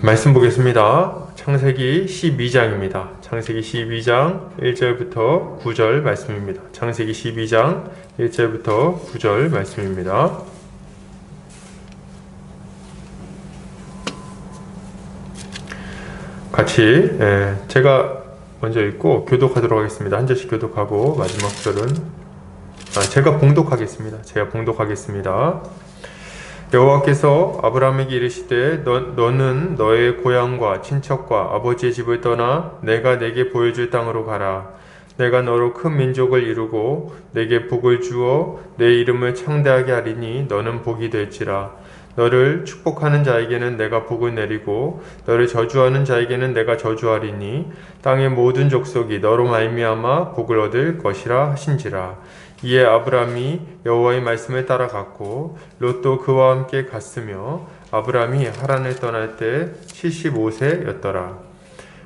말씀 보겠습니다. 창세기 12장입니다. 창세기 12장 1절부터 9절 말씀입니다. 창세기 12장 1절부터 9절 말씀입니다. 같이 제가 먼저 읽고 교독하도록 하겠습니다. 한 절씩 교독하고 마지막 절은 제가 봉독하겠습니다. 여호와께서 아브라함에게 이르시되 너는 너의 고향과 친척과 아버지의 집을 떠나 내가 내게 보여줄 땅으로 가라. 내가 너로 큰 민족을 이루고 내게 복을 주어 내 이름을 창대하게 하리니 너는 복이 될지라. 너를 축복하는 자에게는 내가 복을 내리고 너를 저주하는 자에게는 내가 저주하리니 땅의 모든 족속이 너로 말미암아 복을 얻을 것이라 하신지라. 이에 아브라함이 여호와의 말씀을 따라갔고 롯도 그와 함께 갔으며 아브라함이 하란을 떠날 때 75세였더라.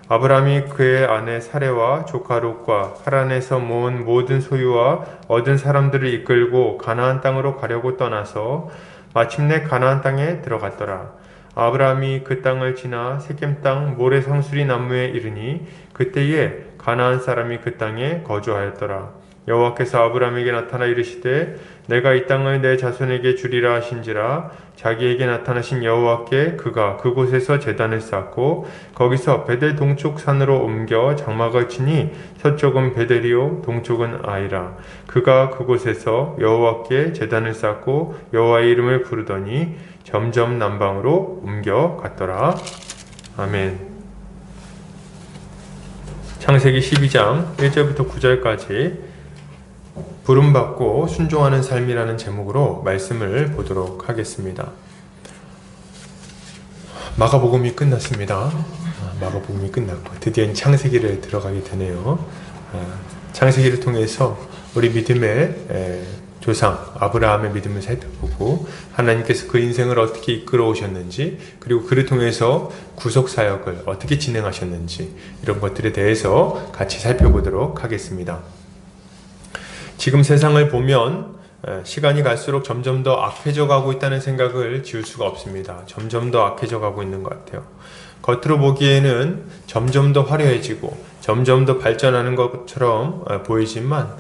아브라함이 그의 아내 사레와 조카 롯과 하란에서 모은 모든 소유와 얻은 사람들을 이끌고 가나안 땅으로 가려고 떠나서 마침내 가나안 땅에 들어갔더라. 아브라함이 그 땅을 지나 세겜 땅 모레 상수리 나무에 이르니 그때에 가나안 사람이 그 땅에 거주하였더라. 여호와께서 아브라함에게 나타나 이르시되 내가 이 땅을 내 자손에게 주리라 하신지라. 자기에게 나타나신 여호와께 그가 그곳에서 제단을 쌓고 거기서 베델 동쪽 산으로 옮겨 장막을 치니 서쪽은 베델이요 동쪽은 아이라. 그가 그곳에서 여호와께 제단을 쌓고 여호와의 이름을 부르더니 점점 남방으로 옮겨갔더라. 아멘. 창세기 12장 1절부터 9절까지 부름받고 순종하는 삶이라는 제목으로 말씀을 보도록 하겠습니다. 마가복음이 끝났습니다. 마가복음이 끝났고 드디어 창세기를 들어가게 되네요. 창세기를 통해서 우리 믿음의 조상 아브라함의 믿음을 살펴보고 하나님께서 그 인생을 어떻게 이끌어 오셨는지, 그리고 그를 통해서 구속 사역을 어떻게 진행하셨는지, 이런 것들에 대해서 같이 살펴보도록 하겠습니다. 지금 세상을 보면 시간이 갈수록 점점 더 악해져 가고 있다는 생각을 지울 수가 없습니다. 점점 더 악해져 가고 있는 것 같아요. 겉으로 보기에는 점점 더 화려해지고 점점 더 발전하는 것처럼 보이지만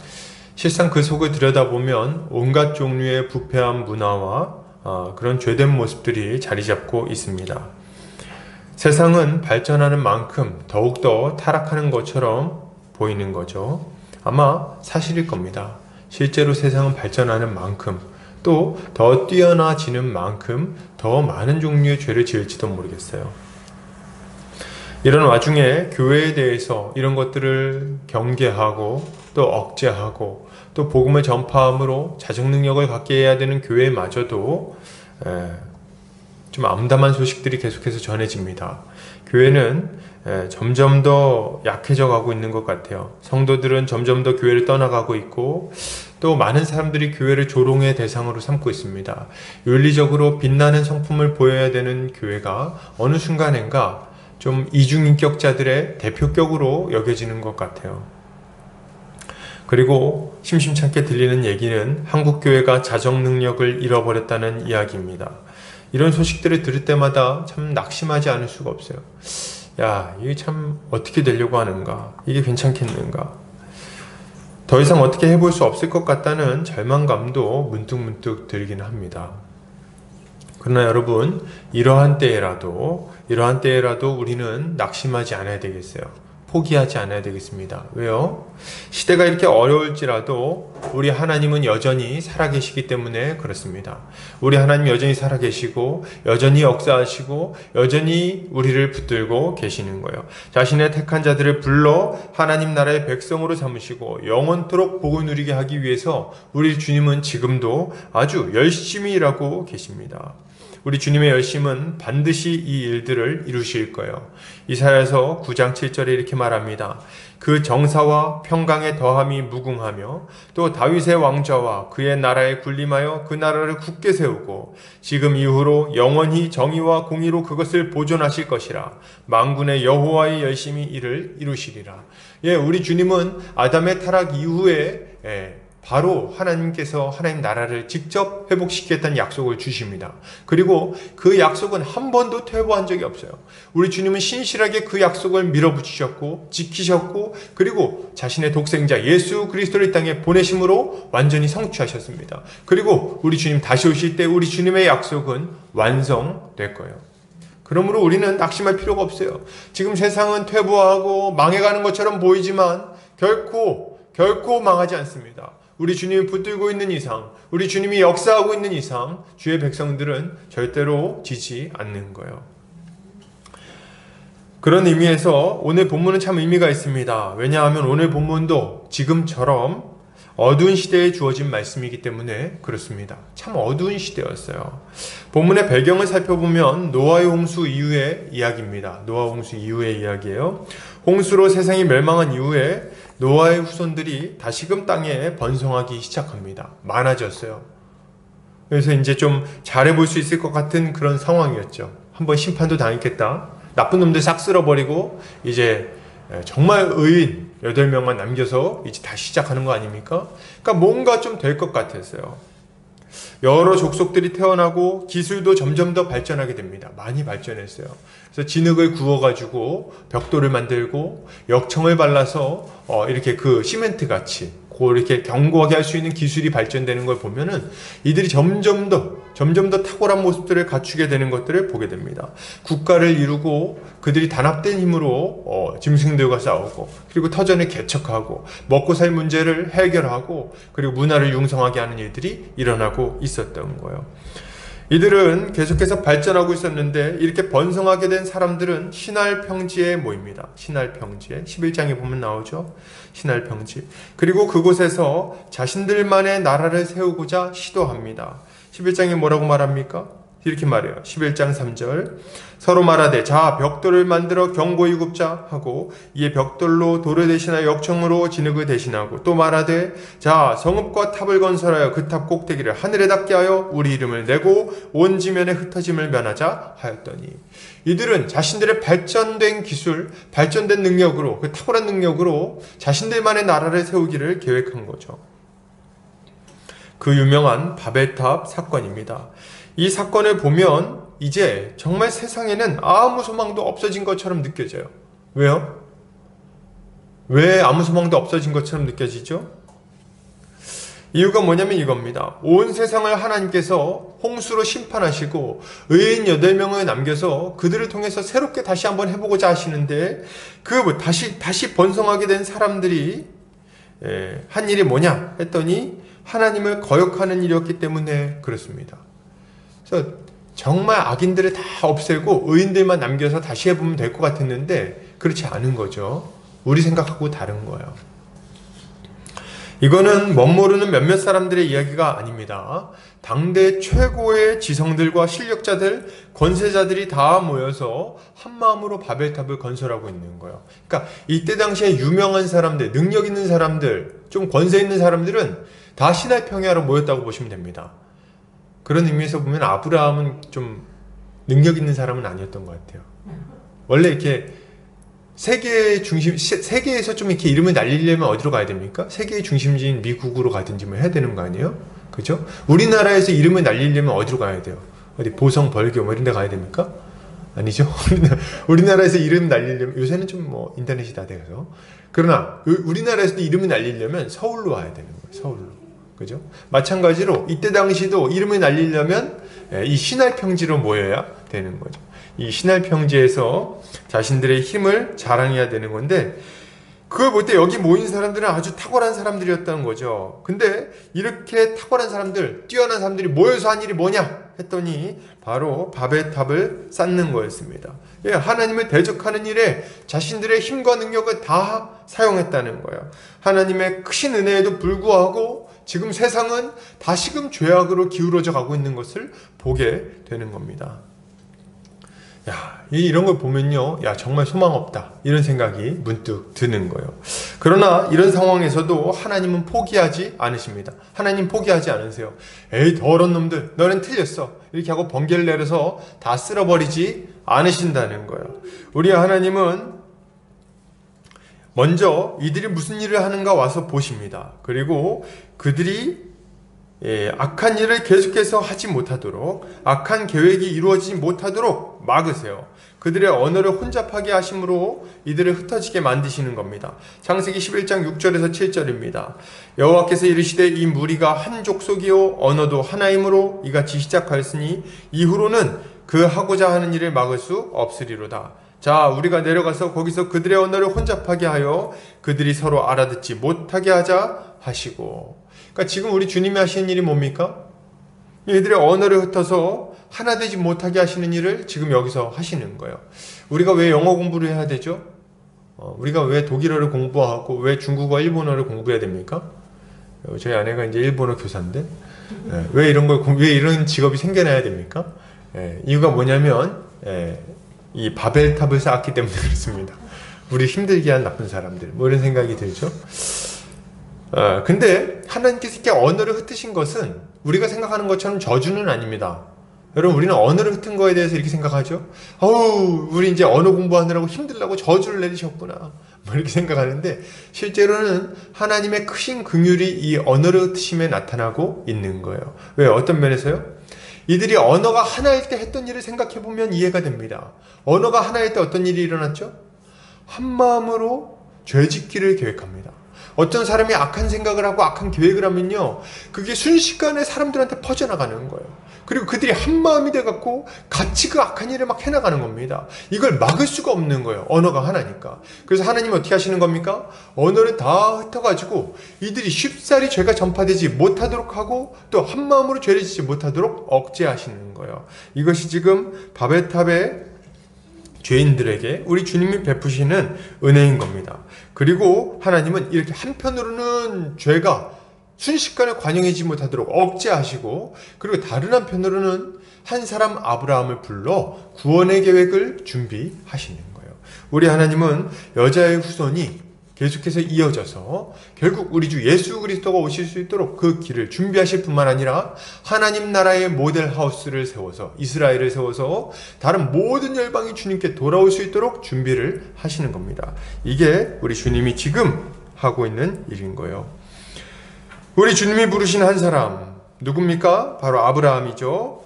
실상 그 속을 들여다보면 온갖 종류의 부패한 문화와 그런 죄된 모습들이 자리 잡고 있습니다. 세상은 발전하는 만큼 더욱더 타락하는 것처럼 보이는 거죠. 아마 사실일 겁니다. 실제로 세상은 발전하는 만큼 또 더 뛰어나지는 만큼 더 많은 종류의 죄를 지을지도 모르겠어요. 이런 와중에 교회에 대해서 이런 것들을 경계하고 또 억제하고 또 복음을 전파함으로 자정 능력을 갖게 해야 되는 교회마저도 좀 암담한 소식들이 계속해서 전해집니다. 교회는 점점 더 약해져 가고 있는 것 같아요. 성도들은 점점 더 교회를 떠나가고 있고 또 많은 사람들이 교회를 조롱의 대상으로 삼고 있습니다. 윤리적으로 빛나는 성품을 보여야 되는 교회가 어느 순간인가 좀 이중인격자들의 대표격으로 여겨지는 것 같아요. 그리고 심심찮게 들리는 얘기는 한국교회가 자정 능력을 잃어버렸다는 이야기입니다. 이런 소식들을 들을 때마다 참 낙심하지 않을 수가 없어요. 야, 이게 참 어떻게 되려고 하는가? 이게 괜찮겠는가? 더 이상 어떻게 해볼 수 없을 것 같다는 절망감도 문득문득 들긴 합니다. 그러나 여러분, 이러한 때에라도 우리는 낙심하지 않아야 되겠어요. 포기하지 않아야 되겠습니다. 왜요? 시대가 이렇게 어려울지라도 우리 하나님은 여전히 살아계시기 때문에 그렇습니다. 우리 하나님 여전히 살아계시고 여전히 역사하시고 여전히 우리를 붙들고 계시는 거예요. 자신의 택한 자들을 불러 하나님 나라의 백성으로 삼으시고 영원토록 복을 누리게 하기 위해서 우리 주님은 지금도 아주 열심히 일하고 계십니다. 우리 주님의 열심은 반드시 이 일들을 이루실 거예요. 이사야서 9장 7절에 이렇게 말합니다. 그 정사와 평강의 더함이 무궁하며 또 다윗의 왕좌와 그의 나라에 군림하여 그 나라를 굳게 세우고 지금 이후로 영원히 정의와 공의로 그것을 보존하실 것이라. 만군의 여호와의 열심히 이를 이루시리라. 우리 주님은 아담의 타락 이후에 바로 하나님께서 하나님 나라를 직접 회복시키겠다는 약속을 주십니다. 그리고 그 약속은 한 번도 퇴보한 적이 없어요. 우리 주님은 신실하게 그 약속을 밀어붙이셨고 지키셨고 그리고 자신의 독생자 예수 그리스도를 이 땅에 보내심으로 완전히 성취하셨습니다. 그리고 우리 주님 다시 오실 때 우리 주님의 약속은 완성될 거예요. 그러므로 우리는 낙심할 필요가 없어요. 지금 세상은 퇴보하고 망해가는 것처럼 보이지만 결코 망하지 않습니다. 우리 주님이 붙들고 있는 이상, 우리 주님이 역사하고 있는 이상 주의 백성들은 절대로 지지 않는 거예요. 그런 의미에서 오늘 본문은 참 의미가 있습니다. 왜냐하면 오늘 본문도 지금처럼 어두운 시대에 주어진 말씀이기 때문에 그렇습니다. 참 어두운 시대였어요. 본문의 배경을 살펴보면 노아의 홍수 이후의 이야기입니다. 노아 홍수 이후의 이야기예요. 홍수로 세상이 멸망한 이후에 노아의 후손들이 다시금 땅에 번성하기 시작합니다. 많아졌어요. 그래서 이제 좀 잘해볼 수 있을 것 같은 그런 상황이었죠. 한번 심판도 당했겠다. 나쁜 놈들 싹 쓸어버리고 이제 정말 의인 8명만 남겨서 이제 다시 시작하는 거 아닙니까? 그러니까 뭔가 좀 될 것 같았어요. 여러 족속들이 태어나고 기술도 점점 더 발전하게 됩니다. 많이 발전했어요. 그래서 진흙을 구워가지고 벽돌을 만들고 역청을 발라서 이렇게 그 시멘트 같이 이렇게 견고하게 할 수 있는 기술이 발전되는 걸 보면은 이들이 점점 더 탁월한 모습들을 갖추게 되는 것들을 보게 됩니다. 국가를 이루고 그들이 단합된 힘으로 짐승들과 싸우고 그리고 터전을 개척하고 먹고 살 문제를 해결하고 그리고 문화를 융성하게 하는 일들이 일어나고 있었던 거예요. 이들은 계속해서 발전하고 있었는데 이렇게 번성하게 된 사람들은 신할평지에 모입니다. 신할평지에 11장에 보면 나오죠. 신할평지. 그리고 그곳에서 자신들만의 나라를 세우고자 시도합니다. 11장에 뭐라고 말합니까? 이렇게 말해요. 11장 3절 서로 말하되 자 벽돌을 만들어 견고히 굽자 하고 이에 벽돌로 돌을 대신하여 역청으로 진흙을 대신하고 또 말하되 자 성읍과 탑을 건설하여 그 탑 꼭대기를 하늘에 닿게 하여 우리 이름을 내고 온 지면에 흩어짐을 면하자 하였더니 이들은 자신들의 발전된 기술, 발전된 능력으로 그 탁월한 능력으로 자신들만의 나라를 세우기를 계획한 거죠. 그 유명한 바벨탑 사건입니다. 이 사건을 보면 이제 정말 세상에는 아무 소망도 없어진 것처럼 느껴져요. 왜요? 왜 아무 소망도 없어진 것처럼 느껴지죠? 이유가 뭐냐면 이겁니다. 온 세상을 하나님께서 홍수로 심판하시고 의인 8명을 남겨서 그들을 통해서 새롭게 다시 한번 해보고자 하시는데 다시 번성하게 된 사람들이 한 일이 뭐냐 했더니 하나님을 거역하는 일이었기 때문에 그렇습니다. 그래서 정말 악인들을 다 없애고 의인들만 남겨서 다시 해보면 될 것 같았는데 그렇지 않은 거죠. 우리 생각하고 다른 거예요. 이거는 멋모르는 몇몇 사람들의 이야기가 아닙니다. 당대 최고의 지성들과 실력자들, 권세자들이 다 모여서 한마음으로 바벨탑을 건설하고 있는 거예요. 그러니까 이때 당시에 유명한 사람들, 능력 있는 사람들, 좀 권세 있는 사람들은 다 신할 평야로 모였다고 보시면 됩니다. 그런 의미에서 보면 아브라함은 좀 능력 있는 사람은 아니었던 것 같아요. 원래 이렇게 세계에서 좀 이렇게 이름을 날리려면 어디로 가야 됩니까? 세계의 중심지인 미국으로 가든지 뭐 해야 되는 거 아니에요? 그죠? 우리나라에서 이름을 날리려면 어디로 가야 돼요? 어디 보성, 벌교 뭐 이런 데 가야 됩니까? 아니죠? 우리나라에서 이름 날리려면 요새는 좀 뭐 인터넷이 다 돼서 그러나 우리나라에서도 이름을 날리려면 서울로 와야 되는 거예요. 서울로. 그죠? 마찬가지로 이때 당시도 이름을 날리려면 이 신할평지로 모여야 되는 거죠. 이 신할평지에서 자신들의 힘을 자랑해야 되는 건데 그걸 볼 때 여기 모인 사람들은 아주 탁월한 사람들이었다는 거죠. 근데 이렇게 탁월한 사람들, 뛰어난 사람들이 모여서 한 일이 뭐냐 했더니 바로 바벨탑을 쌓는 거였습니다. 하나님을 대적하는 일에 자신들의 힘과 능력을 다 사용했다는 거예요. 하나님의 크신 은혜에도 불구하고 지금 세상은 다시금 죄악으로 기울어져 가고 있는 것을 보게 되는 겁니다. 이런 걸 보면요, 정말 소망 없다 이런 생각이 문득 드는 거예요. 그러나 이런 상황에서도 하나님은 포기하지 않으십니다. 하나님 포기하지 않으세요. 에이 더러운 놈들 너는 틀렸어 이렇게 하고 번개를 내려서 다 쓸어버리지 않으신다는 거예요. 우리 하나님은 먼저 이들이 무슨 일을 하는가 와서 보십니다. 그리고 그들이 악한 일을 계속해서 하지 못하도록, 악한 계획이 이루어지지 못하도록 막으세요. 그들의 언어를 혼잡하게 하심으로 이들을 흩어지게 만드시는 겁니다. 창세기 11장 6절에서 7절입니다. 여호와께서 이르시되 이 무리가 한 족속이요 언어도 하나이므로 이같이 시작하였으니 이후로는 그 하고자 하는 일을 막을 수 없으리로다. 자, 우리가 내려가서 거기서 그들의 언어를 혼잡하게 하여 그들이 서로 알아듣지 못하게 하자 하시고. 그러니까 지금 우리 주님이 하시는 일이 뭡니까? 이들의 언어를 흩어서 하나 되지 못하게 하시는 일을 지금 여기서 하시는 거예요. 우리가 왜 영어 공부를 해야 되죠? 우리가 왜 독일어를 공부하고 왜 중국어, 일본어를 공부해야 됩니까? 저희 아내가 이제 일본어 교사인데 왜 이런 직업이 생겨나야 됩니까? 이유가 뭐냐면 이 바벨탑을 쌓았기 때문에 그렇습니다. 우리 힘들게 한 나쁜 사람들, 뭐 이런 생각이 들죠. 근데 하나님께서 이렇게 언어를 흩으신 것은 우리가 생각하는 것처럼 저주는 아닙니다. 여러분, 우리는 언어를 흩은 거에 대해서 이렇게 생각하죠. 우리 이제 언어 공부하느라고 힘들다고 저주를 내리셨구나, 뭐 이렇게 생각하는데, 실제로는 하나님의 크신 긍휼이 이 언어를 흩으심에 나타나고 있는 거예요. 왜? 어떤 면에서요? 이들이 언어가 하나일 때 했던 일을 생각해 보면 이해가 됩니다. 언어가 하나일 때 어떤 일이 일어났죠? 한 마음으로 죄짓기를 계획합니다. 어떤 사람이 악한 생각을 하고 악한 계획을 하면요, 그게 순식간에 사람들한테 퍼져나가는 거예요. 그리고 그들이 한 마음이 돼갖고 같이 그 악한 일을 막 해나가는 겁니다. 이걸 막을 수가 없는 거예요. 언어가 하나니까. 그래서 하나님은 어떻게 하시는 겁니까? 언어를 다 흩어가지고 이들이 쉽사리 죄가 전파되지 못하도록 하고 또 한 마음으로 죄를 짓지 못하도록 억제하시는 거예요. 이것이 지금 바벨탑의 죄인들에게 우리 주님이 베푸시는 은혜인 겁니다. 그리고 하나님은 이렇게 한편으로는 죄가 순식간에 관영하지 못하도록 억제하시고, 그리고 다른 한편으로는 한 사람 아브라함을 불러 구원의 계획을 준비하시는 거예요. 우리 하나님은 여자의 후손이 계속해서 이어져서 결국 우리 주 예수 그리스도가 오실 수 있도록 그 길을 준비하실 뿐만 아니라 하나님 나라의 모델 하우스를 세워서, 이스라엘을 세워서 다른 모든 열방이 주님께 돌아올 수 있도록 준비를 하시는 겁니다. 이게 우리 주님이 지금 하고 있는 일인 거예요. 우리 주님이 부르신 한 사람 누굽니까? 바로 아브라함이죠.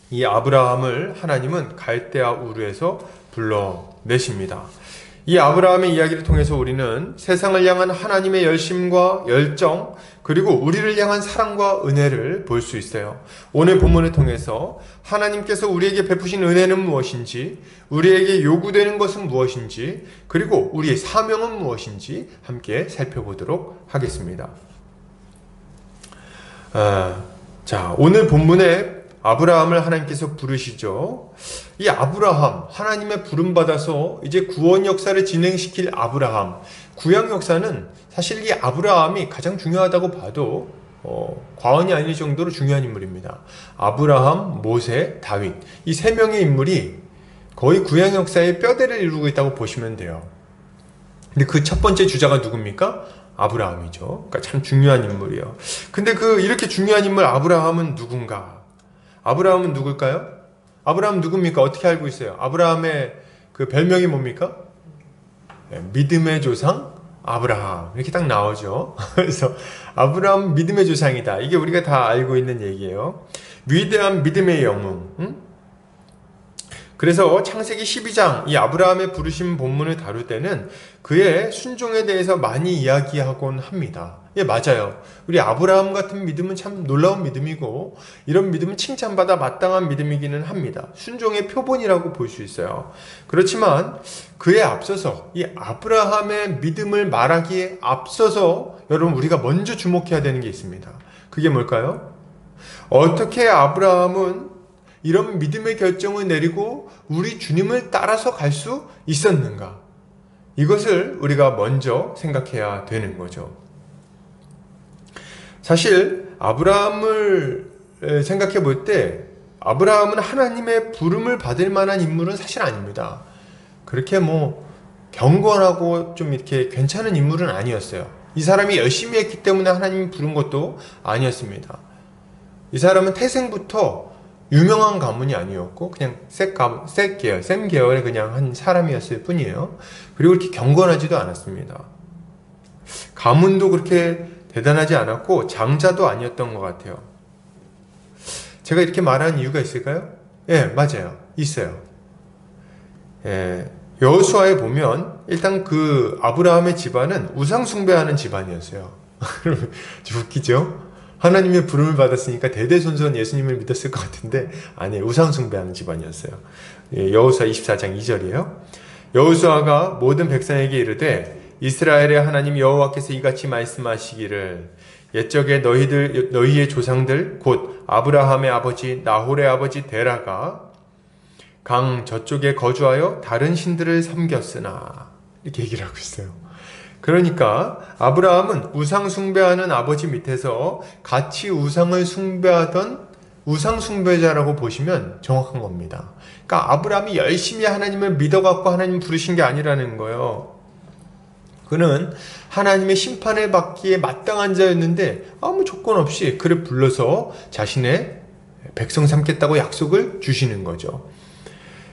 이 아브라함을 하나님은 갈대아 우르에서 불러내십니다. 이 아브라함의 이야기를 통해서 우리는 세상을 향한 하나님의 열심과 열정, 그리고 우리를 향한 사랑과 은혜를 볼 수 있어요. 오늘 본문을 통해서 하나님께서 우리에게 베푸신 은혜는 무엇인지, 우리에게 요구되는 것은 무엇인지, 그리고 우리의 사명은 무엇인지 함께 살펴보도록 하겠습니다. 자, 오늘 본문에 아브라함을 하나님께서 부르시죠. 이 아브라함, 하나님의 부름받아서 이제 구원 역사를 진행시킬 아브라함, 구약 역사는 사실 이 아브라함이 가장 중요하다고 봐도 과언이 아닐 정도로 중요한 인물입니다. 아브라함, 모세, 다윗, 이 세 명의 인물이 거의 구약 역사의 뼈대를 이루고 있다고 보시면 돼요. 근데 그 첫 번째 주자가 누굽니까? 아브라함이죠. 그러니까 참 중요한 인물이에요. 근데 이렇게 중요한 인물 아브라함은 누군가? 아브라함은 누굴까요? 아브라함 누굽니까? 어떻게 알고 있어요? 아브라함의 그 별명이 뭡니까? 믿음의 조상 아브라함, 이렇게 딱 나오죠. 그래서 아브라함 믿음의 조상이다. 이게 우리가 다 알고 있는 얘기예요. 위대한 믿음의 영웅. 그래서 창세기 12장 이 아브라함의 부르심 본문을 다룰 때는 그의 순종에 대해서 많이 이야기하곤 합니다. 예, 맞아요. 우리 아브라함 같은 믿음은 참 놀라운 믿음이고, 이런 믿음은 칭찬받아 마땅한 믿음이기는 합니다. 순종의 표본이라고 볼 수 있어요. 그렇지만 그에 앞서서, 이 아브라함의 믿음을 말하기에 앞서서 여러분 우리가 먼저 주목해야 되는 게 있습니다. 그게 뭘까요? 어떻게 아브라함은 이런 믿음의 결정을 내리고 우리 주님을 따라서 갈 수 있었는가? 이것을 우리가 먼저 생각해야 되는 거죠. 사실 아브라함을 생각해 볼 때 아브라함은 하나님의 부름을 받을 만한 인물은 사실 아닙니다. 그렇게 경건하고 좀 이렇게 괜찮은 인물은 아니었어요. 이 사람이 열심히 했기 때문에 하나님이 부른 것도 아니었습니다. 이 사람은 태생부터 유명한 가문이 아니었고 그냥 셋 계열, 셈 계열의 그냥 한 사람이었을 뿐이에요. 그리고 이렇게 경건하지도 않았습니다. 가문도 그렇게 대단하지 않았고 장자도 아니었던 것 같아요. 제가 이렇게 말하는 이유가 있을까요? 예, 맞아요. 있어요. 예, 여호수아에 보면 일단 그 아브라함의 집안은 우상 숭배하는 집안이었어요. 웃기죠? 하나님의 부름을 받았으니까 대대손손 예수님을 믿었을 것 같은데 아니에요. 우상 숭배하는 집안이었어요. 예, 여호수아 24장 2절이에요. 여호수아가 모든 백성에게 이르되 이스라엘의 하나님 여호와께서 이같이 말씀하시기를 옛적에 너희의 조상들 곧 아브라함의 아버지 나홀의 아버지 데라가 강 저쪽에 거주하여 다른 신들을 섬겼으나 이렇게 얘기를 하고 있어요. 그러니까 아브라함은 우상 숭배하는 아버지 밑에서 같이 우상을 숭배하던 우상 숭배자라고 보시면 정확한 겁니다. 그러니까 아브라함이 열심히 하나님을 믿어갖고 하나님 부르신 게 아니라는 거예요. 그는 하나님의 심판을 받기에 마땅한 자였는데 아무 조건 없이 그를 불러서 자신의 백성 삼겠다고 약속을 주시는 거죠.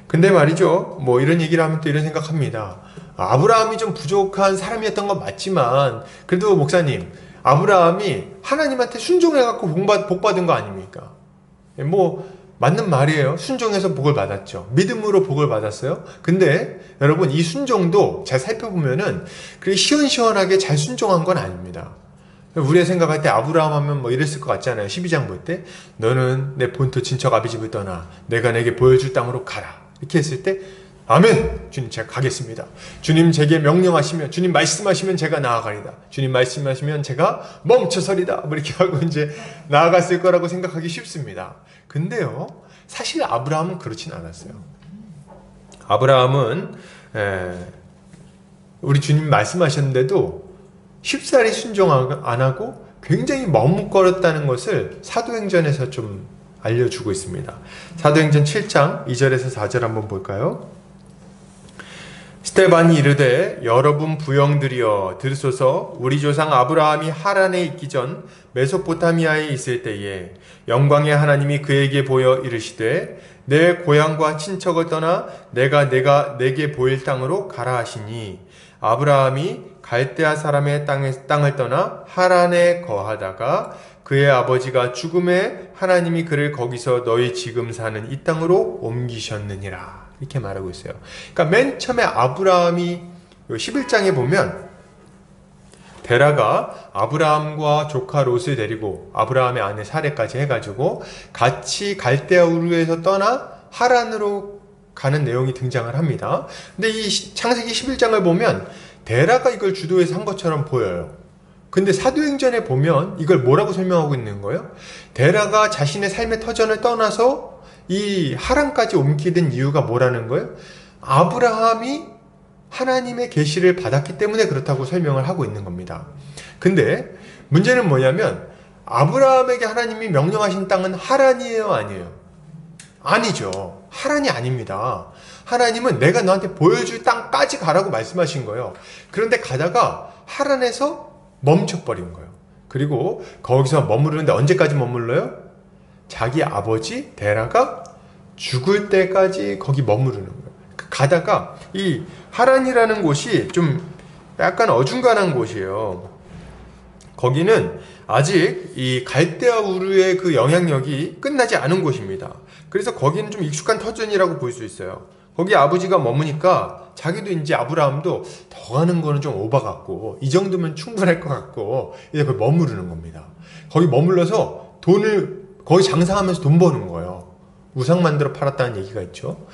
근데 말이죠, 뭐 이런 얘기를 하면 또 이런 생각합니다. 아브라함이 좀 부족한 사람이었던 건 맞지만 그래도 목사님, 아브라함이 하나님한테 순종해갖고 복 받은 거 아닙니까? 뭐 맞는 말이에요. 순종해서 복을 받았죠. 믿음으로 복을 받았어요. 근데 여러분, 이 순종도 잘 살펴보면은 그렇게 시원시원하게 잘 순종한 건 아닙니다. 우리가 생각할 때 아브라함 하면 뭐 이랬을 것 같잖아요. 12장 볼 때 너는 내 본토 친척 아비 집을 떠나 내가 내게 보여줄 땅으로 가라. 이렇게 했을 때 아멘! 주님 제가 가겠습니다. 주님 제게 명령하시면, 주님 말씀하시면 제가 나아가리다. 주님 말씀하시면 제가 멈춰서리다. 뭐 이렇게 하고 이제 나아갔을 거라고 생각하기 쉽습니다. 근데요, 사실 아브라함은 그렇진 않았어요. 아브라함은 우리 주님 말씀하셨는데도 쉽사리 순종 안 하고 굉장히 머뭇거렸다는 것을 사도행전에서 좀 알려주고 있습니다. 사도행전 7장 2절에서 4절 한번 볼까요? 스데반이 이르되 여러분 부영들이여 들으소서. 우리 조상 아브라함이 하란에 있기 전 메소포타미아에 있을 때에 영광의 하나님이 그에게 보여 이르시되 내 고향과 친척을 떠나 내가 내게 보일 땅으로 가라 하시니 아브라함이 갈대아 사람의 땅을 떠나 하란에 거하다가 그의 아버지가 죽음에 하나님이 그를 거기서 너희 지금 사는 이 땅으로 옮기셨느니라. 이렇게 말하고 있어요. 그러니까 맨 처음에 아브라함이 11장에 보면 데라가 아브라함과 조카 롯을 데리고 아브라함의 아내 사레까지 해가지고 같이 갈대아 우르에서 떠나 하란으로 가는 내용이 등장을 합니다. 근데 이 창세기 11장을 보면 데라가 이걸 주도해서 한 것처럼 보여요. 근데 사도행전에 보면 이걸 뭐라고 설명하고 있는 거예요? 데라가 자신의 삶의 터전을 떠나서 이 하란까지 옮기게 된 이유가 뭐라는 거예요? 아브라함이 하나님의 계시를 받았기 때문에 그렇다고 설명을 하고 있는 겁니다. 근데 문제는 뭐냐면 아브라함에게 하나님이 명령하신 땅은 하란이에요, 아니에요? 아니죠. 하란이 아닙니다. 하나님은 내가 너한테 보여줄 땅까지 가라고 말씀하신 거예요. 그런데 가다가 하란에서 멈춰버린 거예요. 그리고 거기서 머무르는데 언제까지 머물러요? 자기 아버지 데라가 죽을 때까지 거기 머무르는 거예요. 가다가 이 하란이라는 곳이 좀 약간 어중간한 곳이에요. 거기는 아직 이 갈대아 우르의 그 영향력이 끝나지 않은 곳입니다. 그래서 거기는 좀 익숙한 터전이라고 볼 수 있어요. 거기 아버지가 머무니까 자기도 이제 아브라함도 더 가는 거는 좀 오바 같고 이 정도면 충분할 것 같고 이제 거기 머무르는 겁니다. 거기 머물러서 거기 장사하면서 돈 버는 거예요. 우상 만들어 팔았다는 얘기가 있죠.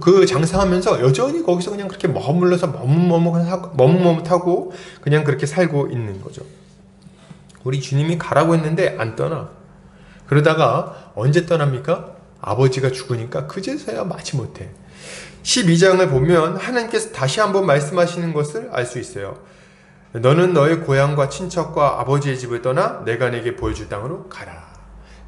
그 장사하면서 여전히 거기서 그냥 그렇게 머물러서 머뭇머뭇하고 그냥 그렇게 살고 있는 거죠. 우리 주님이 가라고 했는데 안 떠나. 그러다가 언제 떠납니까? 아버지가 죽으니까 그제서야 마지못해. 12장을 보면 하나님께서 다시 한번 말씀하시는 것을 알 수 있어요. 너는 너의 고향과 친척과 아버지의 집을 떠나 내가 내게 보여줄 땅으로 가라.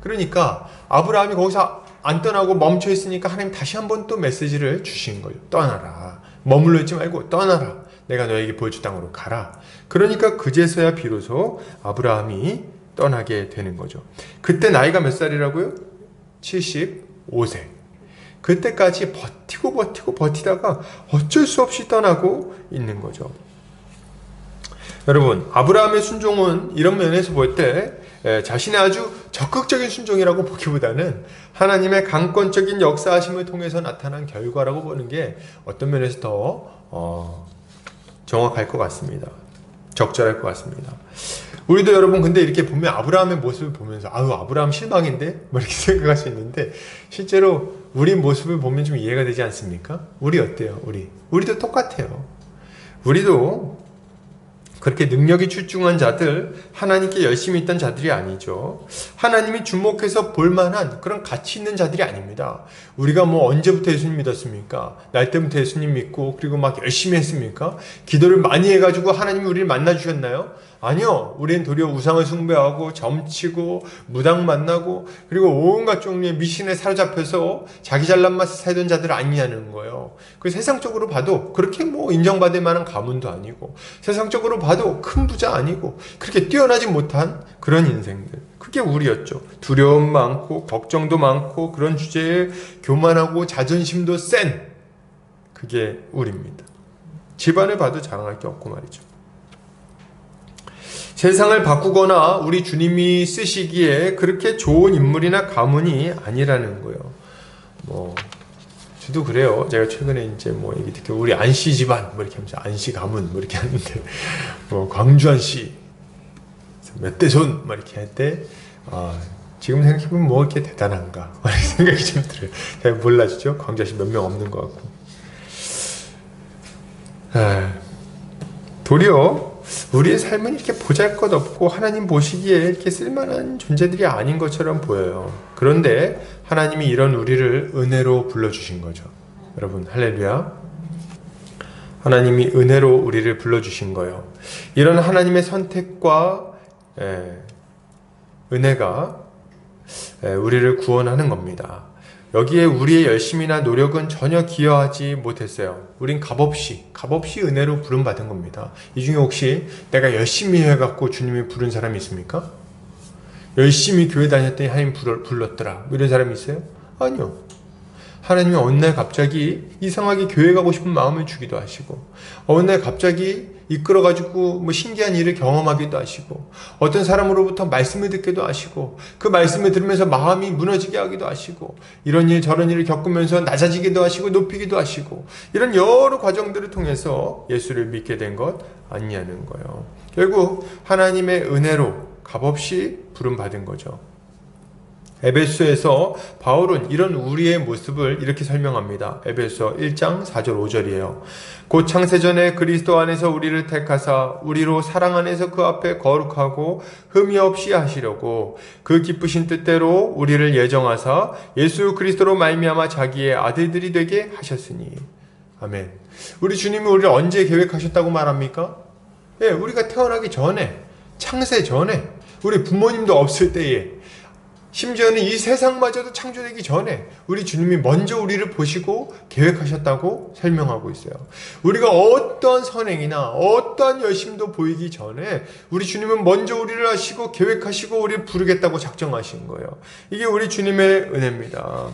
그러니까 아브라함이 거기서 안 떠나고 멈춰 있으니까 하나님 다시 한번 또 메시지를 주신 거예요. 떠나라. 머물러 있지 말고 떠나라. 내가 너에게 보여줄 땅으로 가라. 그러니까 그제서야 비로소 아브라함이 떠나게 되는 거죠. 그때 나이가 몇 살이라고요? 70. 25세. 그때까지 버티다가 어쩔 수 없이 떠나고 있는 거죠. 여러분, 아브라함의 순종은 이런 면에서 볼 때 자신의 아주 적극적인 순종이라고 보기보다는 하나님의 강권적인 역사하심을 통해서 나타난 결과라고 보는 게 어떤 면에서 더 정확할 것 같습니다. 적절할 것 같습니다. 우리도 여러분 근데 이렇게 보면 아브라함의 모습을 보면서 아유 아브라함 실망인데? 뭐 이렇게 생각할 수 있는데 실제로 우리 모습을 보면 좀 이해가 되지 않습니까? 우리 어때요? 우리도 똑같아요. 우리도 그렇게 능력이 출중한 자들, 하나님께 열심히 있던 자들이 아니죠. 하나님이 주목해서 볼만한 그런 가치 있는 자들이 아닙니다. 우리가 뭐 언제부터 예수님 믿었습니까? 날 때부터 예수님 믿고 그리고 막 열심히 했습니까? 기도를 많이 해가지고 하나님이 우리를 만나주셨나요? 아니요. 우리는 도리어 우상을 숭배하고 점치고 무당 만나고 그리고 온갖 종류의 미신에 사로잡혀서 자기 잘난 맛에 살던 자들 아니냐는 거예요. 그 세상적으로 봐도 그렇게 뭐 인정받을 만한 가문도 아니고 세상적으로 봐도 큰 부자 아니고 그렇게 뛰어나지 못한 그런 인생들. 그게 우리였죠. 두려움 많고 걱정도 많고 그런 주제에 교만하고 자존심도 센 그게 우리입니다. 집안을 봐도 자랑할 게 없고 말이죠. 세상을 바꾸거나 우리 주님이 쓰시기에 그렇게 좋은 인물이나 가문이 아니라는 거예요. 뭐 저도 그래요. 제가 최근에 이제 뭐 얘기 듣고 우리 안씨 집안 뭐 이렇게 하면서 안씨 가문 뭐 이렇게 하는데 뭐 광주안 씨 몇 대 손 막 이렇게 할 때 지금 생각해보면 뭐 이렇게 대단한가 이런 생각이 좀 들어요. 잘 몰라지죠. 광주안 씨 몇 명 없는 것 같고. 도리어 우리의 삶은 이렇게 보잘것없고 하나님 보시기에 이렇게 쓸만한 존재들이 아닌 것처럼 보여요. 그런데 하나님이 이런 우리를 은혜로 불러주신 거죠. 여러분 할렐루야. 하나님이 은혜로 우리를 불러주신 거예요. 이런 하나님의 선택과 은혜가 우리를 구원하는 겁니다. 여기에 우리의 열심이나 노력은 전혀 기여하지 못했어요. 우린 값없이 은혜로 부름받은 겁니다. 이 중에 혹시 내가 열심히 해갖고 주님이 부른 사람이 있습니까? 열심히 교회 다녔더니 하나님 불렀더라 이런 사람이 있어요? 아니요. 하나님이 어느 날 갑자기 이상하게 교회 가고 싶은 마음을 주기도 하시고 어느 날 갑자기 이끌어가지고 뭐 신기한 일을 경험하기도 하시고 어떤 사람으로부터 말씀을 듣기도 하시고 그 말씀을 들으면서 마음이 무너지게 하기도 하시고 이런 일 저런 일을 겪으면서 낮아지기도 하시고 높이기도 하시고 이런 여러 과정들을 통해서 예수를 믿게 된 것 아니냐는 거예요. 결국 하나님의 은혜로 값없이 부름받은 거죠. 에베소에서 바울은 이런 우리의 모습을 이렇게 설명합니다. 에베소 1장 4절 5절이에요. 곧 창세전에 그리스도 안에서 우리를 택하사 우리로 사랑 안에서 그 앞에 거룩하고 흠이 없이 하시려고 그 기쁘신 뜻대로 우리를 예정하사 예수 그리스도로 말미암아 자기의 아들들이 되게 하셨으니. 아멘. 우리 주님이 우리를 언제 계획하셨다고 말합니까? 예, 우리가 태어나기 전에, 창세 전에, 우리 부모님도 없을 때에, 심지어는 이 세상마저도 창조되기 전에 우리 주님이 먼저 우리를 보시고 계획하셨다고 설명하고 있어요. 우리가 어떠한 선행이나 어떠한 열심도 보이기 전에 우리 주님은 먼저 우리를 하시고 계획하시고 우리를 부르겠다고 작정하신 거예요. 이게 우리 주님의 은혜입니다.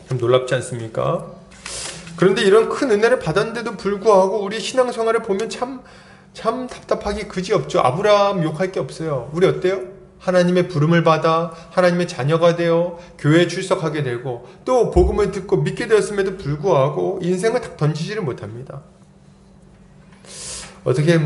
좀 놀랍지 않습니까? 그런데 이런 큰 은혜를 받았는데도 불구하고 우리 신앙생활을 보면 참 답답하기 그지없죠. 아브라함 욕할 게 없어요. 우리 어때요? 하나님의 부름을 받아 하나님의 자녀가 되어 교회에 출석하게 되고 또 복음을 듣고 믿게 되었음에도 불구하고 인생을 딱 던지지를 못합니다. 어떻게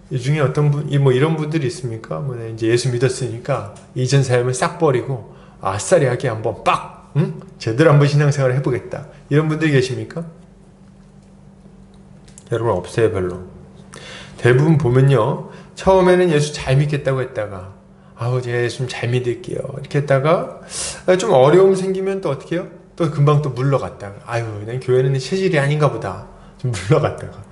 이 중에 어떤 분, 이런 분들이 있습니까? 이제 예수 믿었으니까 이전 삶을 싹 버리고 아싸리하게 한번 빡! 제대로 한번 신앙생활을 해보겠다. 이런 분들이 계십니까? 여러분 없어요, 별로. 대부분 보면요. 처음에는 예수 잘 믿겠다고 했다가 제가 예수님 잘 믿을게요. 이렇게 했다가 좀 어려움 생기면 또 어떻게 해요? 또 금방 또 물러갔다가 난 교회는 체질이 아닌가 보다. 좀 물러갔다가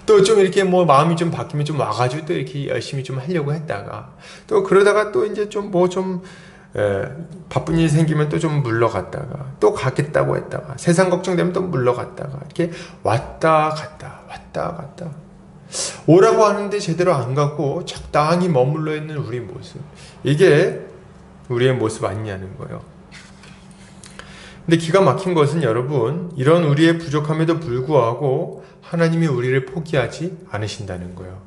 또 좀 이렇게 마음이 좀 바뀌면 좀 와가지고 또 이렇게 열심히 좀 하려고 했다가 또 그러다가 또 이제 좀 바쁜 일이 생기면 또 좀 물러갔다가 또 가겠다고 했다가 세상 걱정되면 또 물러갔다가 이렇게 왔다 갔다 오라고 하는데 제대로 안 가고 적당히 머물러 있는 우리 모습, 이게 우리의 모습 아니냐는 거예요. 근데 기가 막힌 것은 여러분, 이런 우리의 부족함에도 불구하고 하나님이 우리를 포기하지 않으신다는 거예요.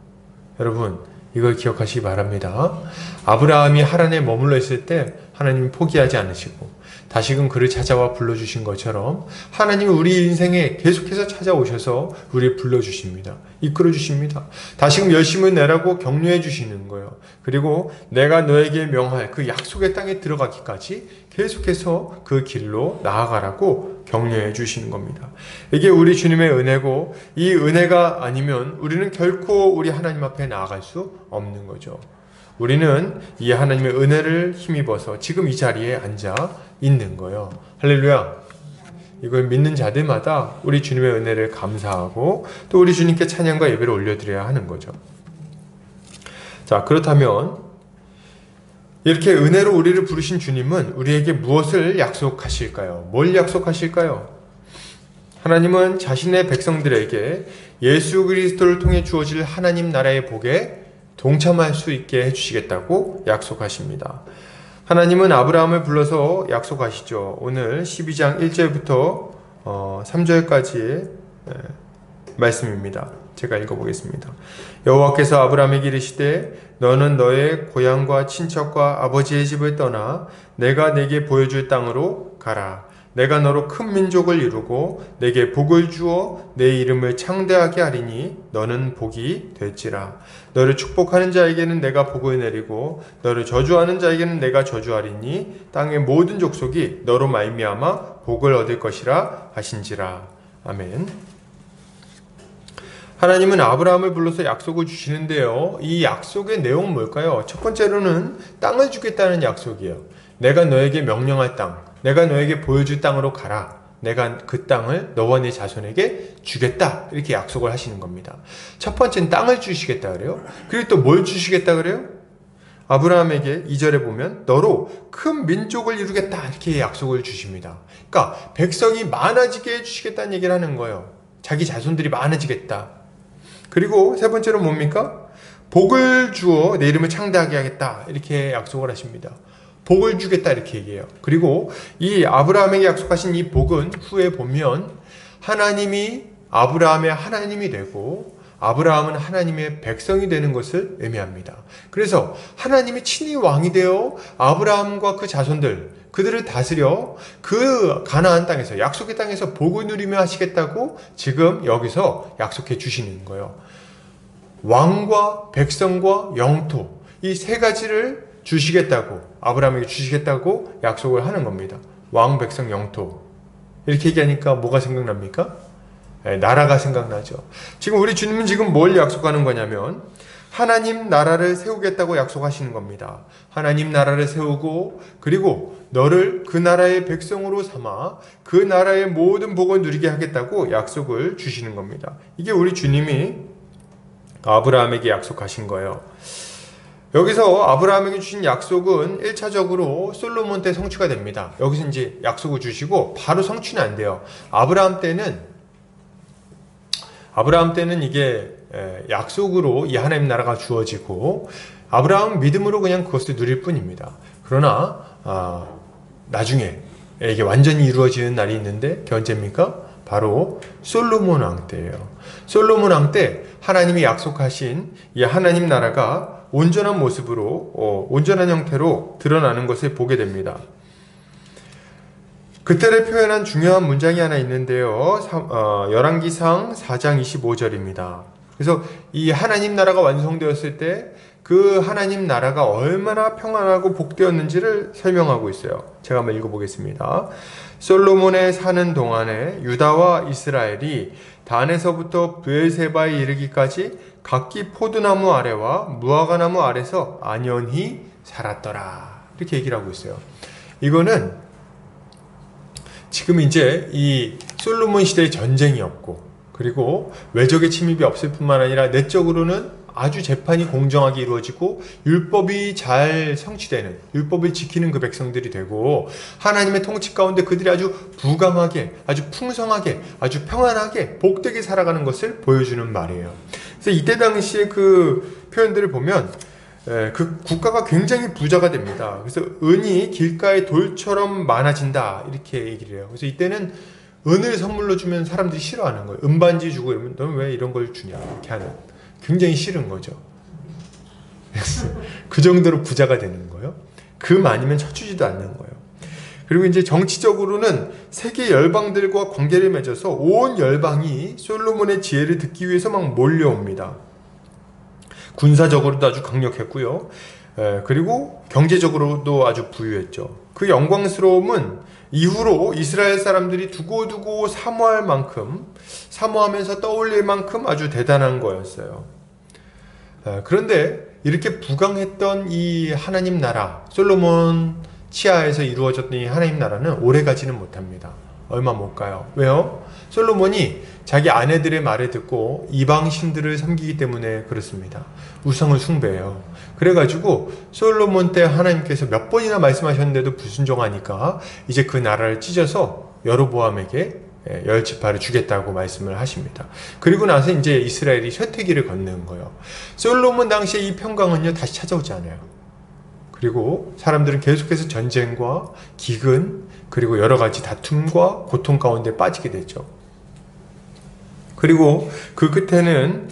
여러분, 이걸 기억하시기 바랍니다. 아브라함이 하란에 머물러 있을 때 하나님이 포기하지 않으시고 다시금 그를 찾아와 불러주신 것처럼 하나님이 우리 인생에 계속해서 찾아오셔서 우리를 불러주십니다. 이끌어주십니다. 다시금 열심을 내라고 격려해 주시는 거예요. 그리고 내가 너에게 명할 그 약속의 땅에 들어가기까지 계속해서 그 길로 나아가라고 격려해 주시는 겁니다. 이게 우리 주님의 은혜고, 이 은혜가 아니면 우리는 결코 우리 하나님 앞에 나아갈 수 없는 거죠. 우리는 이 하나님의 은혜를 힘입어서 지금 이 자리에 앉아 있는 거예요. 할렐루야. 이걸 믿는 자들마다 우리 주님의 은혜를 감사하고 또 우리 주님께 찬양과 예배를 올려드려야 하는 거죠. 자, 그렇다면 이렇게 은혜로 우리를 부르신 주님은 우리에게 무엇을 약속하실까요? 뭘 약속하실까요? 하나님은 자신의 백성들에게 예수 그리스도를 통해 주어질 하나님 나라의 복에 동참할 수 있게 해주시겠다고 약속하십니다. 하나님은 아브라함을 불러서 약속하시죠. 오늘 12장 1절부터 3절까지의 말씀입니다. 제가 읽어보겠습니다. 여호와께서 아브라함에게 이르시되 너는 너의 고향과 친척과 아버지의 집을 떠나 내가 내게 보여줄 땅으로 가라. 내가 너로 큰 민족을 이루고 내게 복을 주어 내 이름을 창대하게 하리니 너는 복이 될지라. 너를 축복하는 자에게는 내가 복을 내리고 너를 저주하는 자에게는 내가 저주하리니 땅의 모든 족속이 너로 말미암아 복을 얻을 것이라 하신지라. 아멘. 하나님은 아브라함을 불러서 약속을 주시는데요. 이 약속의 내용은 뭘까요? 첫 번째로는 땅을 주겠다는 약속이에요. 내가 너에게 명령할 땅, 내가 너에게 보여줄 땅으로 가라. 내가 그 땅을 너와 네 자손에게 주겠다. 이렇게 약속을 하시는 겁니다. 첫 번째는 땅을 주시겠다 그래요. 그리고 또 뭘 주시겠다 그래요? 아브라함에게 2절에 보면 너로 큰 민족을 이루겠다. 이렇게 약속을 주십니다. 그러니까 백성이 많아지게 해주시겠다는 얘기를 하는 거예요. 자기 자손들이 많아지겠다. 그리고 세 번째로 뭡니까? 복을 주어 내 이름을 창대하게 하겠다. 이렇게 약속을 하십니다. 복을 주겠다 이렇게 얘기해요. 그리고 이 아브라함에게 약속하신 이 복은 후에 보면 하나님이 아브라함의 하나님이 되고 아브라함은 하나님의 백성이 되는 것을 의미합니다. 그래서 하나님이 친히 왕이 되어 아브라함과 그 자손들 그들을 다스려 그 가나안 땅에서 약속의 땅에서 복을 누리며 하시겠다고 지금 여기서 약속해 주시는 거예요. 왕과 백성과 영토 이 세 가지를 주시겠다고 아브라함에게 주시겠다고 약속을 하는 겁니다. 왕, 백성, 영토 이렇게 얘기하니까 뭐가 생각납니까? 나라가 생각나죠. 지금 우리 주님은 지금 뭘 약속하는 거냐면 하나님 나라를 세우겠다고 약속하시는 겁니다. 하나님 나라를 세우고 그리고 너를 그 나라의 백성으로 삼아 그 나라의 모든 복을 누리게 하겠다고 약속을 주시는 겁니다. 이게 우리 주님이 아브라함에게 약속하신 거예요. 여기서 아브라함에게 주신 약속은 1차적으로 솔로몬 때 성취가 됩니다. 여기서 이제 약속을 주시고 바로 성취는 안 돼요. 아브라함 때는 이게 약속으로 이 하나님 나라가 주어지고 아브라함은 믿음으로 그냥 그것을 누릴 뿐입니다. 그러나 나중에 이게 완전히 이루어지는 날이 있는데 그게 언제입니까? 바로 솔로몬 왕 때예요. 솔로몬 왕 때 하나님이 약속하신 이 하나님 나라가 온전한 모습으로 온전한 형태로 드러나는 것을 보게 됩니다. 그때를 표현한 중요한 문장이 하나 있는데요. 열왕기상 4장 25절입니다. 그래서 이 하나님 나라가 완성되었을 때 그 하나님 나라가 얼마나 평안하고 복되었는지를 설명하고 있어요. 제가 한번 읽어보겠습니다. 솔로몬의 사는 동안에 유다와 이스라엘이 단에서부터 브엘세바에 이르기까지 각기 포도나무 아래와 무화과나무 아래서 안연히 살았더라. 이렇게 얘기를 하고 있어요. 이거는 지금 이제 이 솔로몬 시대의 전쟁이 없고 그리고 외적의 침입이 없을 뿐만 아니라 내적으로는 아주 재판이 공정하게 이루어지고 율법이 잘 성취되는 율법을 지키는 그 백성들이 되고 하나님의 통치 가운데 그들이 아주 부강하게 아주 풍성하게 아주 평안하게 복되게 살아가는 것을 보여주는 말이에요. 그래서 이때 당시에 그 표현들을 보면 그 국가가 굉장히 부자가 됩니다. 그래서 은이 길가의 돌처럼 많아진다 이렇게 얘기를 해요. 그래서 이때는 은을 선물로 주면 사람들이 싫어하는 거예요. 은반지 주고 이러면 너는 왜 이런 걸 주냐 이렇게 하는, 굉장히 싫은 거죠. 그 정도로 부자가 되는 거예요. 그 많으면 쳐주지도 않는 거예요. 그리고 이제 정치적으로는 세계 열방들과 관계를 맺어서 온 열방이 솔로몬의 지혜를 듣기 위해서 막 몰려옵니다. 군사적으로도 아주 강력했고요. 그리고 경제적으로도 아주 부유했죠. 그 영광스러움은 이후로 이스라엘 사람들이 두고두고 사모할 만큼, 사모하면서 떠올릴 만큼 아주 대단한 거였어요. 그런데 이렇게 부강했던 이 하나님 나라, 솔로몬 치하에서 이루어졌던 이 하나님 나라는 오래가지는 못합니다. 얼마 못 가요. 왜요? 솔로몬이 자기 아내들의 말을 듣고 이방 신들을 섬기기 때문에 그렇습니다. 우상을 숭배해요. 그래가지고 솔로몬 때 하나님께서 몇 번이나 말씀하셨는데도 불순종하니까 이제 그 나라를 찢어서 여로보암에게 10지파를 주겠다고 말씀을 하십니다. 그리고 나서 이제 이스라엘이 쇠퇴기를 걷는 거예요. 솔로몬 당시에 이 평강은요 다시 찾아오지 않아요. 그리고 사람들은 계속해서 전쟁과 기근 그리고 여러 가지 다툼과 고통 가운데 빠지게 되죠. 그리고 그 끝에는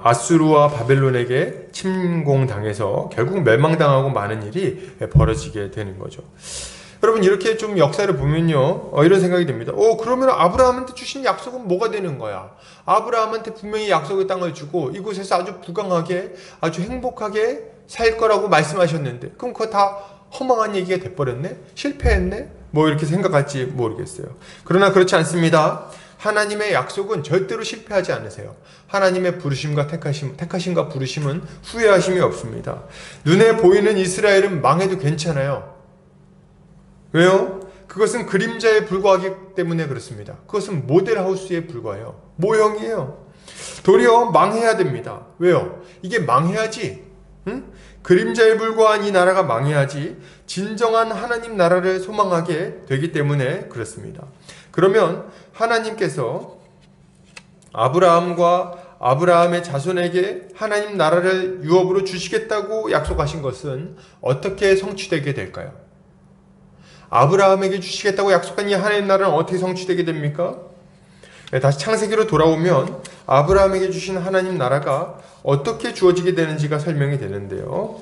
아수르와 바벨론에게 침공당해서 결국 멸망당하고 많은 일이 벌어지게 되는 거죠. 여러분 이렇게 좀 역사를 보면요 이런 생각이 듭니다. 그러면 아브라함한테 주신 약속은 뭐가 되는 거야? 아브라함한테 분명히 약속의 땅을 주고 이곳에서 아주 부강하게 아주 행복하게 살 거라고 말씀하셨는데 그럼 그거 다 허망한 얘기가 돼버렸네? 실패했네? 뭐 이렇게 생각할지 모르겠어요. 그러나 그렇지 않습니다. 하나님의 약속은 절대로 실패하지 않으세요. 하나님의 부르심과 택하심과 부르심은 후회하심이 없습니다. 눈에 보이는 이스라엘은 망해도 괜찮아요. 왜요? 그것은 그림자에 불과하기 때문에 그렇습니다. 그것은 모델하우스에 불과해요. 모형이에요. 도리어 망해야 됩니다. 왜요? 이게 망해야지, 그림자에 불과한 이 나라가 망해야지 진정한 하나님 나라를 소망하게 되기 때문에 그렇습니다. 그러면 하나님께서 아브라함과 아브라함의 자손에게 하나님 나라를 유업으로 주시겠다고 약속하신 것은 어떻게 성취되게 될까요? 아브라함에게 주시겠다고 약속한 이 하나님 나라는 어떻게 성취되게 됩니까? 다시 창세기로 돌아오면 아브라함에게 주신 하나님 나라가 어떻게 주어지게 되는지가 설명이 되는데요.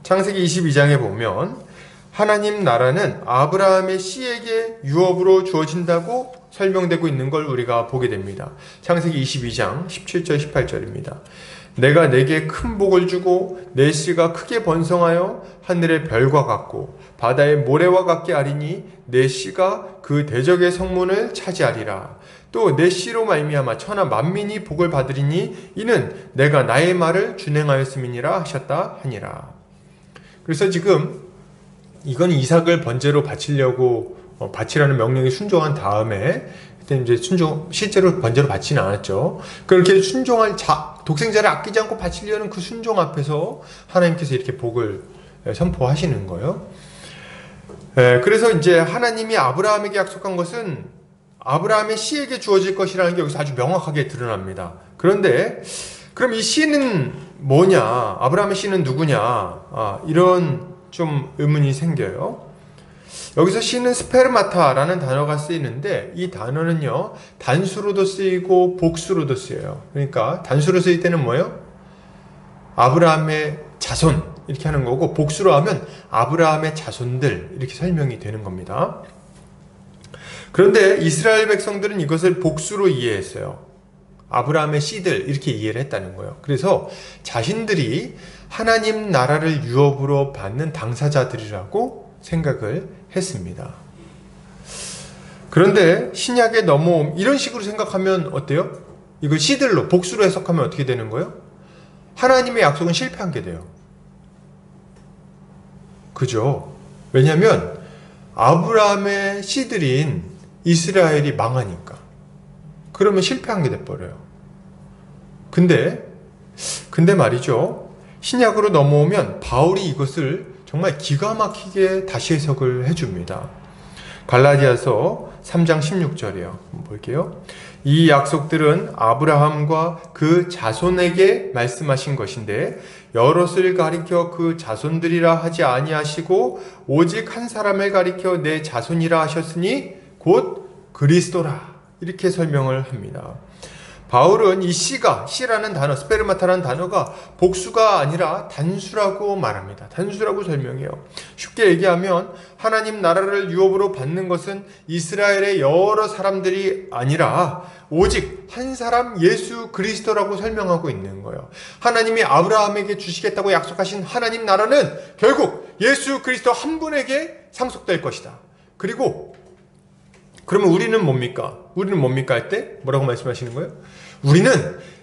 창세기 22장에 보면 하나님 나라는 아브라함의 씨에게 유업으로 주어진다고 설명되고 있는 걸 우리가 보게 됩니다. 창세기 22장 17절 18절입니다. 내가 내게 큰 복을 주고 내 씨가 크게 번성하여 하늘의 별과 같고 바다의 모래와 같게 하리니 내 씨가 그 대적의 성문을 차지하리라. 또 내 씨로 말미암아 천하 만민이 복을 받으리니 이는 내가 나의 말을 준행하였음이니라 하셨다 하니라. 그래서 지금 이건 이삭을 번제로 바치려고 바치라는 명령에 순종한 다음에 그때 이제 실제로 번제로 바치는 않았죠. 그렇게 순종할 독생자를 아끼지 않고 바치려는 그 순종 앞에서 하나님께서 이렇게 복을 선포하시는 거예요. 그래서 이제 하나님이 아브라함에게 약속한 것은 아브라함의 씨에게 주어질 것이라는 게 여기서 아주 명확하게 드러납니다. 그런데 그럼 이 씨는 뭐냐? 아브라함의 씨는 누구냐? 이런 좀 의문이 생겨요. 여기서 씨는 스페르마타라는 단어가 쓰이는데 이 단어는요 단수로도 쓰이고 복수로도 쓰여요. 그러니까 단수로 쓰일 때는 뭐예요? 아브라함의 자손 이렇게 하는 거고 복수로 하면 아브라함의 자손들 이렇게 설명이 되는 겁니다. 그런데 이스라엘 백성들은 이것을 복수로 이해했어요. 아브라함의 씨들 이렇게 이해를 했다는 거예요. 그래서 자신들이 하나님 나라를 유업으로 받는 당사자들이라고 생각을 했습니다. 그런데 신약에 넘어옴 이런 식으로 생각하면 어때요? 이걸 씨들로 복수로 해석하면 어떻게 되는 거예요? 하나님의 약속은 실패한 게 돼요. 그죠? 왜냐하면 아브라함의 씨들인 이스라엘이 망하니까. 그러면 실패한 게 돼버려요. 근데 말이죠. 신약으로 넘어오면 바울이 이것을 정말 기가 막히게 다시 해석을 해줍니다. 갈라디아서 3장 16절이에요. 볼게요. 이 약속들은 아브라함과 그 자손에게 말씀하신 것인데 여럿을 가리켜 그 자손들이라 하지 아니하시고 오직 한 사람을 가리켜 내 자손이라 하셨으니 곧 그리스도라. 이렇게 설명을 합니다. 바울은 이 씨라는 단어, 스페르마타라는 단어가 복수가 아니라 단수라고 말합니다. 단수라고 설명해요. 쉽게 얘기하면 하나님 나라를 유업으로 받는 것은 이스라엘의 여러 사람들이 아니라 오직 한 사람 예수 그리스도라고 설명하고 있는 거예요. 하나님이 아브라함에게 주시겠다고 약속하신 하나님 나라는 결국 예수 그리스도 한 분에게 상속될 것이다. 그리고 그러면 우리는 뭡니까? 우리는 뭡니까 할 때 뭐라고 말씀하시는 거예요? 우리는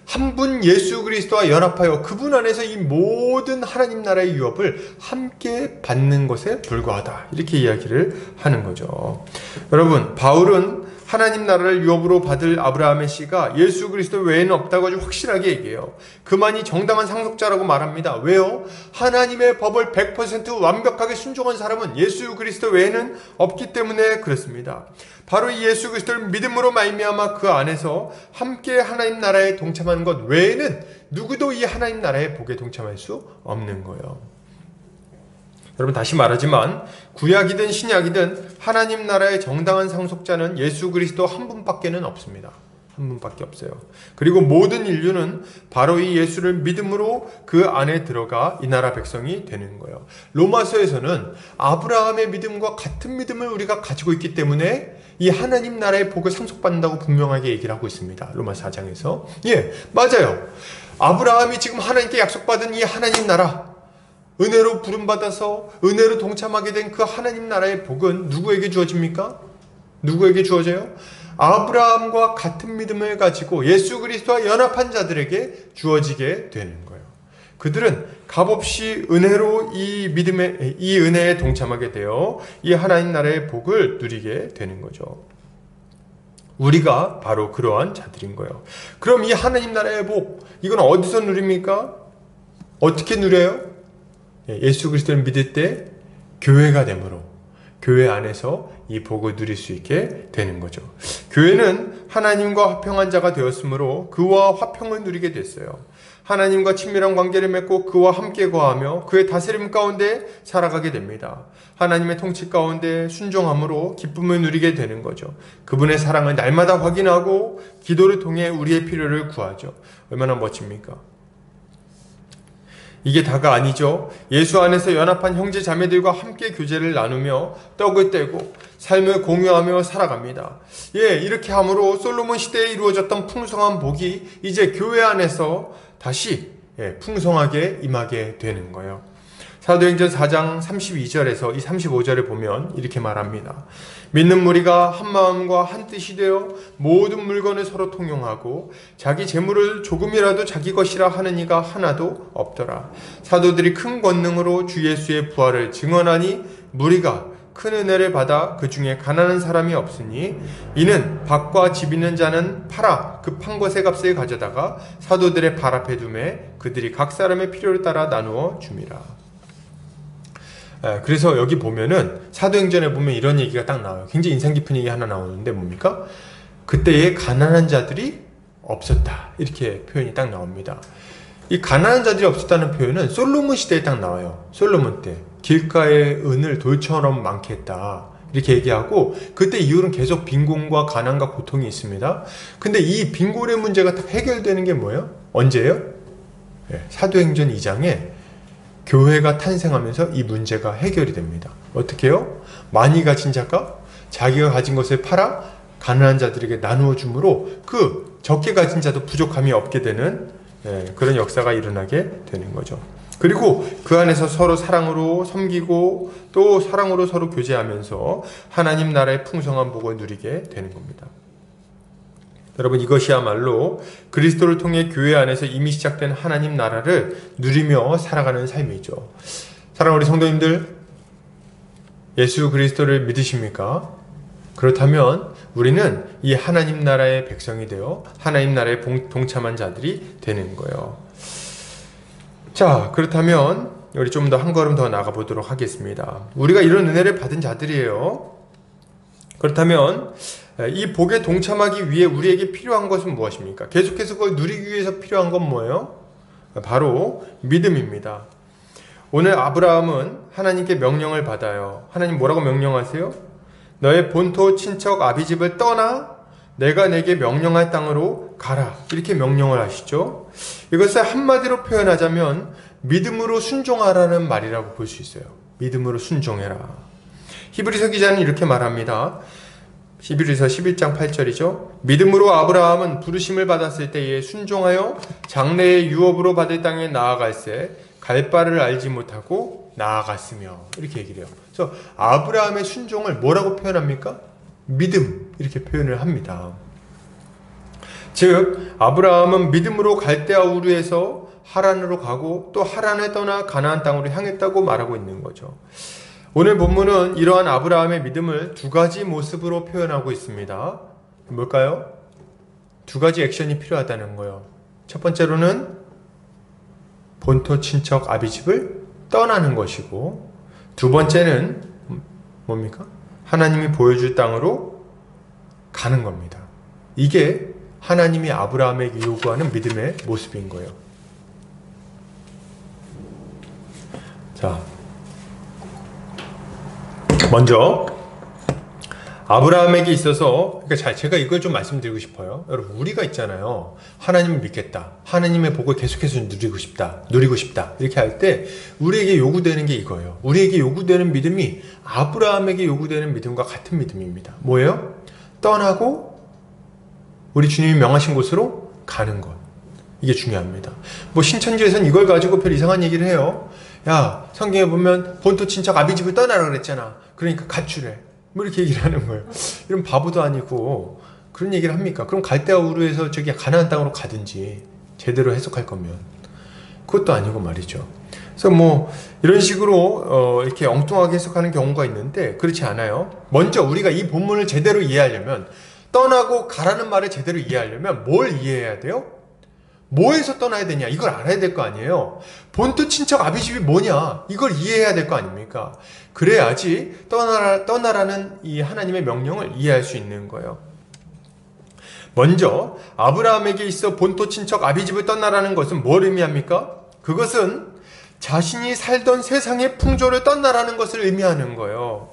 한 분 예수 그리스도와 연합하여 그분 안에서 이 모든 하나님 나라의 유업을 함께 받는 것에 불과하다. 이렇게 이야기를 하는 거죠. 여러분, 바울은 하나님 나라를 유업으로 받을 아브라함의 씨가 예수 그리스도 외에는 없다고 아주 확실하게 얘기해요. 그만이 정당한 상속자라고 말합니다. 왜요? 하나님의 법을 100% 완벽하게 순종한 사람은 예수 그리스도 외에는 없기 때문에 그렇습니다. 바로 이 예수 그리스도를 믿음으로 말미암아 그 안에서 함께 하나님 나라에 동참하는 것 외에는 누구도 이 하나님 나라의 복에 동참할 수 없는 거예요. 여러분, 다시 말하지만 구약이든 신약이든 하나님 나라의 정당한 상속자는 예수 그리스도 한 분밖에는 없습니다. 한 분밖에 없어요. 그리고 모든 인류는 바로 이 예수를 믿음으로 그 안에 들어가 이 나라 백성이 되는 거예요. 로마서에서는 아브라함의 믿음과 같은 믿음을 우리가 가지고 있기 때문에 이 하나님 나라의 복을 상속받는다고 분명하게 얘기를 하고 있습니다. 로마 4장에서. 예, 맞아요. 아브라함이 지금 하나님께 약속받은 이 하나님 나라, 은혜로 부름받아서 은혜로 동참하게 된 그 하나님 나라의 복은 누구에게 주어집니까? 누구에게 주어져요? 아브라함과 같은 믿음을 가지고 예수 그리스도와 연합한 자들에게 주어지게 되는 거예요. 그들은 값없이 은혜로 이 은혜에 동참하게 되어 이 하나님 나라의 복을 누리게 되는 거죠. 우리가 바로 그러한 자들인 거예요. 그럼 이 하나님 나라의 복, 이건 어디서 누립니까? 어떻게 누려요? 예수 그리스도를 믿을 때 교회가 되므로 교회 안에서 이 복을 누릴 수 있게 되는 거죠. 교회는 하나님과 화평한 자가 되었으므로 그와 화평을 누리게 됐어요. 하나님과 친밀한 관계를 맺고 그와 함께 거하며 그의 다스림 가운데 살아가게 됩니다. 하나님의 통치 가운데 순종함으로 기쁨을 누리게 되는 거죠. 그분의 사랑을 날마다 확인하고 기도를 통해 우리의 필요를 구하죠. 얼마나 멋집니까? 이게 다가 아니죠. 예수 안에서 연합한 형제 자매들과 함께 교제를 나누며 떡을 떼고 삶을 공유하며 살아갑니다. 예, 이렇게 함으로 솔로몬 시대에 이루어졌던 풍성한 복이 이제 교회 안에서 다시 풍성하게 임하게 되는 거예요. 사도행전 4장 32절에서 이 35절에 보면 이렇게 말합니다. 믿는 무리가 한 마음과 한 뜻이 되어 모든 물건을 서로 통용하고 자기 재물을 조금이라도 자기 것이라 하는 이가 하나도 없더라. 사도들이 큰 권능으로 주 예수의 부활을 증언하니 무리가 큰 은혜를 받아 그 중에 가난한 사람이 없으니 이는 밭과 집 있는 자는 팔아 급한 것의 값을 가져다가 사도들의 발 앞에 두매 그들이 각 사람의 필요를 따라 나누어 줌이라. 그래서 여기 보면은 사도행전에 보면 이런 얘기가 딱 나와요. 굉장히 인상 깊은 얘기 하나 나오는데 뭡니까? 그때에 가난한 자들이 없었다. 이렇게 표현이 딱 나옵니다. 이 가난한 자들이 없었다는 표현은 솔로몬 시대에 딱 나와요. 솔로몬 때 길가에 은을 돌처럼 많게 했다. 이렇게 얘기하고 그때 이후로는 계속 빈곤과 가난과 고통이 있습니다. 근데 이 빈곤의 문제가 딱 해결되는 게 뭐예요? 언제예요? 사도행전 2장에 교회가 탄생하면서 이 문제가 해결이 됩니다. 어떻게 해요? 많이 가진 자가 자기가 가진 것을 팔아 가난한 자들에게 나누어 줌으로 그 적게 가진 자도 부족함이 없게 되는 그런 역사가 일어나게 되는 거죠. 그리고 그 안에서 서로 사랑으로 섬기고 또 사랑으로 서로 교제하면서 하나님 나라의 풍성한 복을 누리게 되는 겁니다. 여러분, 이것이야말로 그리스도를 통해 교회 안에서 이미 시작된 하나님 나라를 누리며 살아가는 삶이죠. 사랑하는 우리 성도님들, 예수 그리스도를 믿으십니까? 그렇다면 우리는 이 하나님 나라의 백성이 되어 하나님 나라에 동참한 자들이 되는 거예요. 자, 그렇다면 우리 좀 더 한 걸음 더 나가 보도록 하겠습니다. 우리가 이런 은혜를 받은 자들이에요. 그렇다면 이 복에 동참하기 위해 우리에게 필요한 것은 무엇입니까? 계속해서 그걸 누리기 위해서 필요한 건 뭐예요? 바로 믿음입니다. 오늘 아브라함은 하나님께 명령을 받아요. 하나님 뭐라고 명령하세요? 너의 본토 친척 아비집을 떠나 내가 내게 명령할 땅으로 가라. 이렇게 명령을 하시죠. 이것을 한마디로 표현하자면 믿음으로 순종하라는 말이라고 볼 수 있어요. 믿음으로 순종해라. 히브리서 기자는 이렇게 말합니다. 히브리서 11장 8절이죠. 믿음으로 아브라함은 부르심을 받았을 때에 순종하여 장래의 유업으로 받을 땅에 나아갈새 갈 바를 알지 못하고 나아갔으며, 이렇게 얘기를 해요. 그래서 아브라함의 순종을 뭐라고 표현합니까? 믿음, 이렇게 표현을 합니다. 즉 아브라함은 믿음으로 갈대아 우르에서 하란으로 가고 또 하란을 떠나 가나안 땅으로 향했다고 말하고 있는 거죠. 오늘 본문은 이러한 아브라함의 믿음을 두 가지 모습으로 표현하고 있습니다. 뭘까요? 두 가지 액션이 필요하다는 거예요. 첫 번째로는 본토 친척 아비집을 떠나는 것이고, 두 번째는 뭡니까? 하나님이 보여줄 땅으로 가는 겁니다. 이게 하나님이 아브라함에게 요구하는 믿음의 모습인 거예요. 자, 먼저 아브라함에게 있어서, 그러니까 제가 이걸 좀 말씀드리고 싶어요. 여러분, 우리가 있잖아요. 하나님을 믿겠다, 하나님의 복을 계속해서 누리고 싶다 이렇게 할 때 우리에게 요구되는 게 이거예요. 우리에게 요구되는 믿음이 아브라함에게 요구되는 믿음과 같은 믿음입니다. 뭐예요? 떠나고 우리 주님이 명하신 곳으로 가는 것. 이게 중요합니다. 뭐 신천지에서는 이걸 가지고 별 이상한 얘기를 해요. 야, 성경에 보면 본토 친척 아비집을 떠나라 그랬잖아. 그러니까 가출해. 뭐 이렇게 얘기를 하는 거예요. 이런 바보도 아니고 그런 얘기를 합니까? 그럼 갈대아 우르에서 저기 가나안 땅으로 가든지, 제대로 해석할 거면. 그것도 아니고 말이죠. 그래서 뭐 이런 식으로 이렇게 엉뚱하게 해석하는 경우가 있는데 그렇지 않아요. 먼저 우리가 이 본문을 제대로 이해하려면, 떠나고 가라는 말을 제대로 이해하려면 뭘 이해해야 돼요? 뭐에서 떠나야 되냐, 이걸 알아야 될 거 아니에요. 본토 친척 아비집이 뭐냐, 이걸 이해해야 될 거 아닙니까? 그래야지 떠나라는 이 하나님의 명령을 이해할 수 있는 거예요. 먼저 아브라함에게 있어 본토 친척 아비집을 떠나라는 것은 뭘 의미합니까? 그것은 자신이 살던 세상의 풍조를 떠나라는 것을 의미하는 거예요.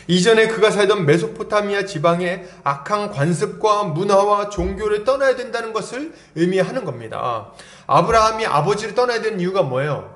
이전에 그가 살던 메소포타미아 지방의 악한 관습과 문화와 종교를 떠나야 된다는 것을 의미하는 겁니다. 아브라함이 아버지를 떠나야 되는 이유가 뭐예요?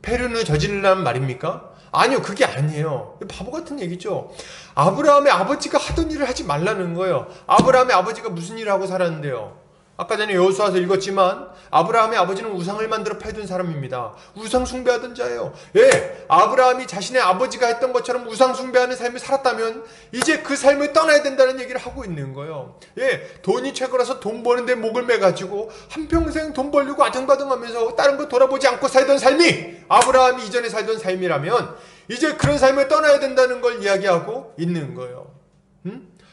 폐륜을 저지르라는 말입니까? 아니요, 그게 아니에요. 바보 같은 얘기죠. 아브라함의 아버지가 하던 일을 하지 말라는 거예요. 아브라함의 아버지가 무슨 일을 하고 살았는데요? 아까 전에 여호수아서 읽었지만 아브라함의 아버지는 우상을 만들어 팔던 사람입니다. 우상 숭배하던 자예요. 예, 아브라함이 자신의 아버지가 했던 것처럼 우상 숭배하는 삶을 살았다면 이제 그 삶을 떠나야 된다는 얘기를 하고 있는 거예요. 예, 돈이 최고라서 돈 버는데 목을 매가지고 한평생 돈 벌려고 아등바등하면서 다른 거 돌아보지 않고 살던 삶이 아브라함이 이전에 살던 삶이라면 이제 그런 삶을 떠나야 된다는 걸 이야기하고 있는 거예요.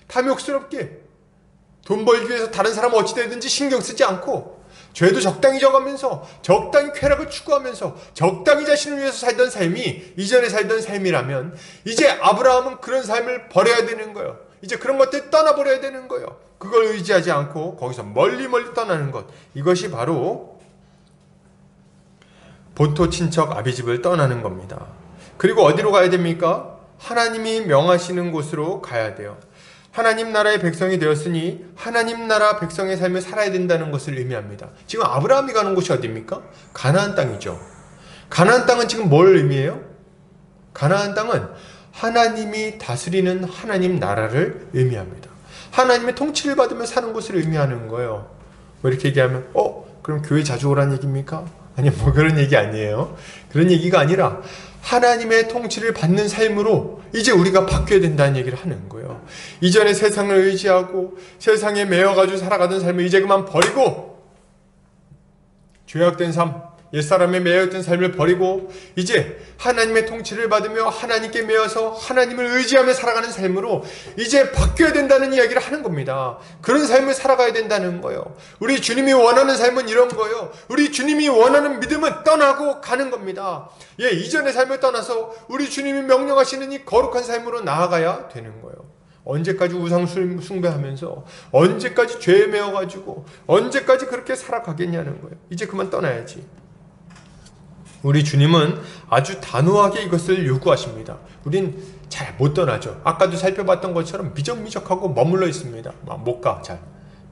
탐욕스럽게 돈 벌기 위해서 다른 사람 어찌 되든지 신경 쓰지 않고, 죄도 적당히 져가면서 적당히 쾌락을 추구하면서 적당히 자신을 위해서 살던 삶이 이전에 살던 삶이라면 이제 아브라함은 그런 삶을 버려야 되는 거예요. 이제 그런 것들 떠나버려야 되는 거예요. 그걸 의지하지 않고 거기서 멀리 떠나는 것, 이것이 바로 본토 친척 아비집을 떠나는 겁니다. 그리고 어디로 가야 됩니까? 하나님이 명하시는 곳으로 가야 돼요. 하나님 나라의 백성이 되었으니 하나님 나라 백성의 삶을 살아야 된다는 것을 의미합니다. 지금 아브라함이 가는 곳이 어디입니까? 가나안 땅이죠. 가나안 땅은 지금 뭘 의미해요? 가나안 땅은 하나님이 다스리는 하나님 나라를 의미합니다. 하나님의 통치를 받으며 사는 곳을 의미하는 거예요. 뭐 이렇게 얘기하면 그럼 교회 자주 오라는 얘기입니까? 아니, 뭐 그런 얘기 아니에요. 그런 얘기가 아니라 하나님의 통치를 받는 삶으로 이제 우리가 바뀌어야 된다는 얘기를 하는 거예요. 이전에 세상을 의지하고 세상에 매여가지고 살아가던 삶을 이제 그만 버리고, 죄악된 삶, 옛사람에 매여있던 삶을 버리고 이제 하나님의 통치를 받으며 하나님께 매여서 하나님을 의지하며 살아가는 삶으로 이제 바뀌어야 된다는 이야기를 하는 겁니다. 그런 삶을 살아가야 된다는 거예요. 우리 주님이 원하는 삶은 이런 거예요. 우리 주님이 원하는 믿음은 떠나고 가는 겁니다. 예, 이전의 삶을 떠나서 우리 주님이 명령하시는 이 거룩한 삶으로 나아가야 되는 거예요. 언제까지 우상 숭배하면서 언제까지 죄에 매어가지고 언제까지 그렇게 살아가겠냐는 거예요. 이제 그만 떠나야지. 우리 주님은 아주 단호하게 이것을 요구하십니다. 우린 잘 못 떠나죠. 아까도 살펴봤던 것처럼 미적미적하고 머물러 있습니다. 못 가, 잘.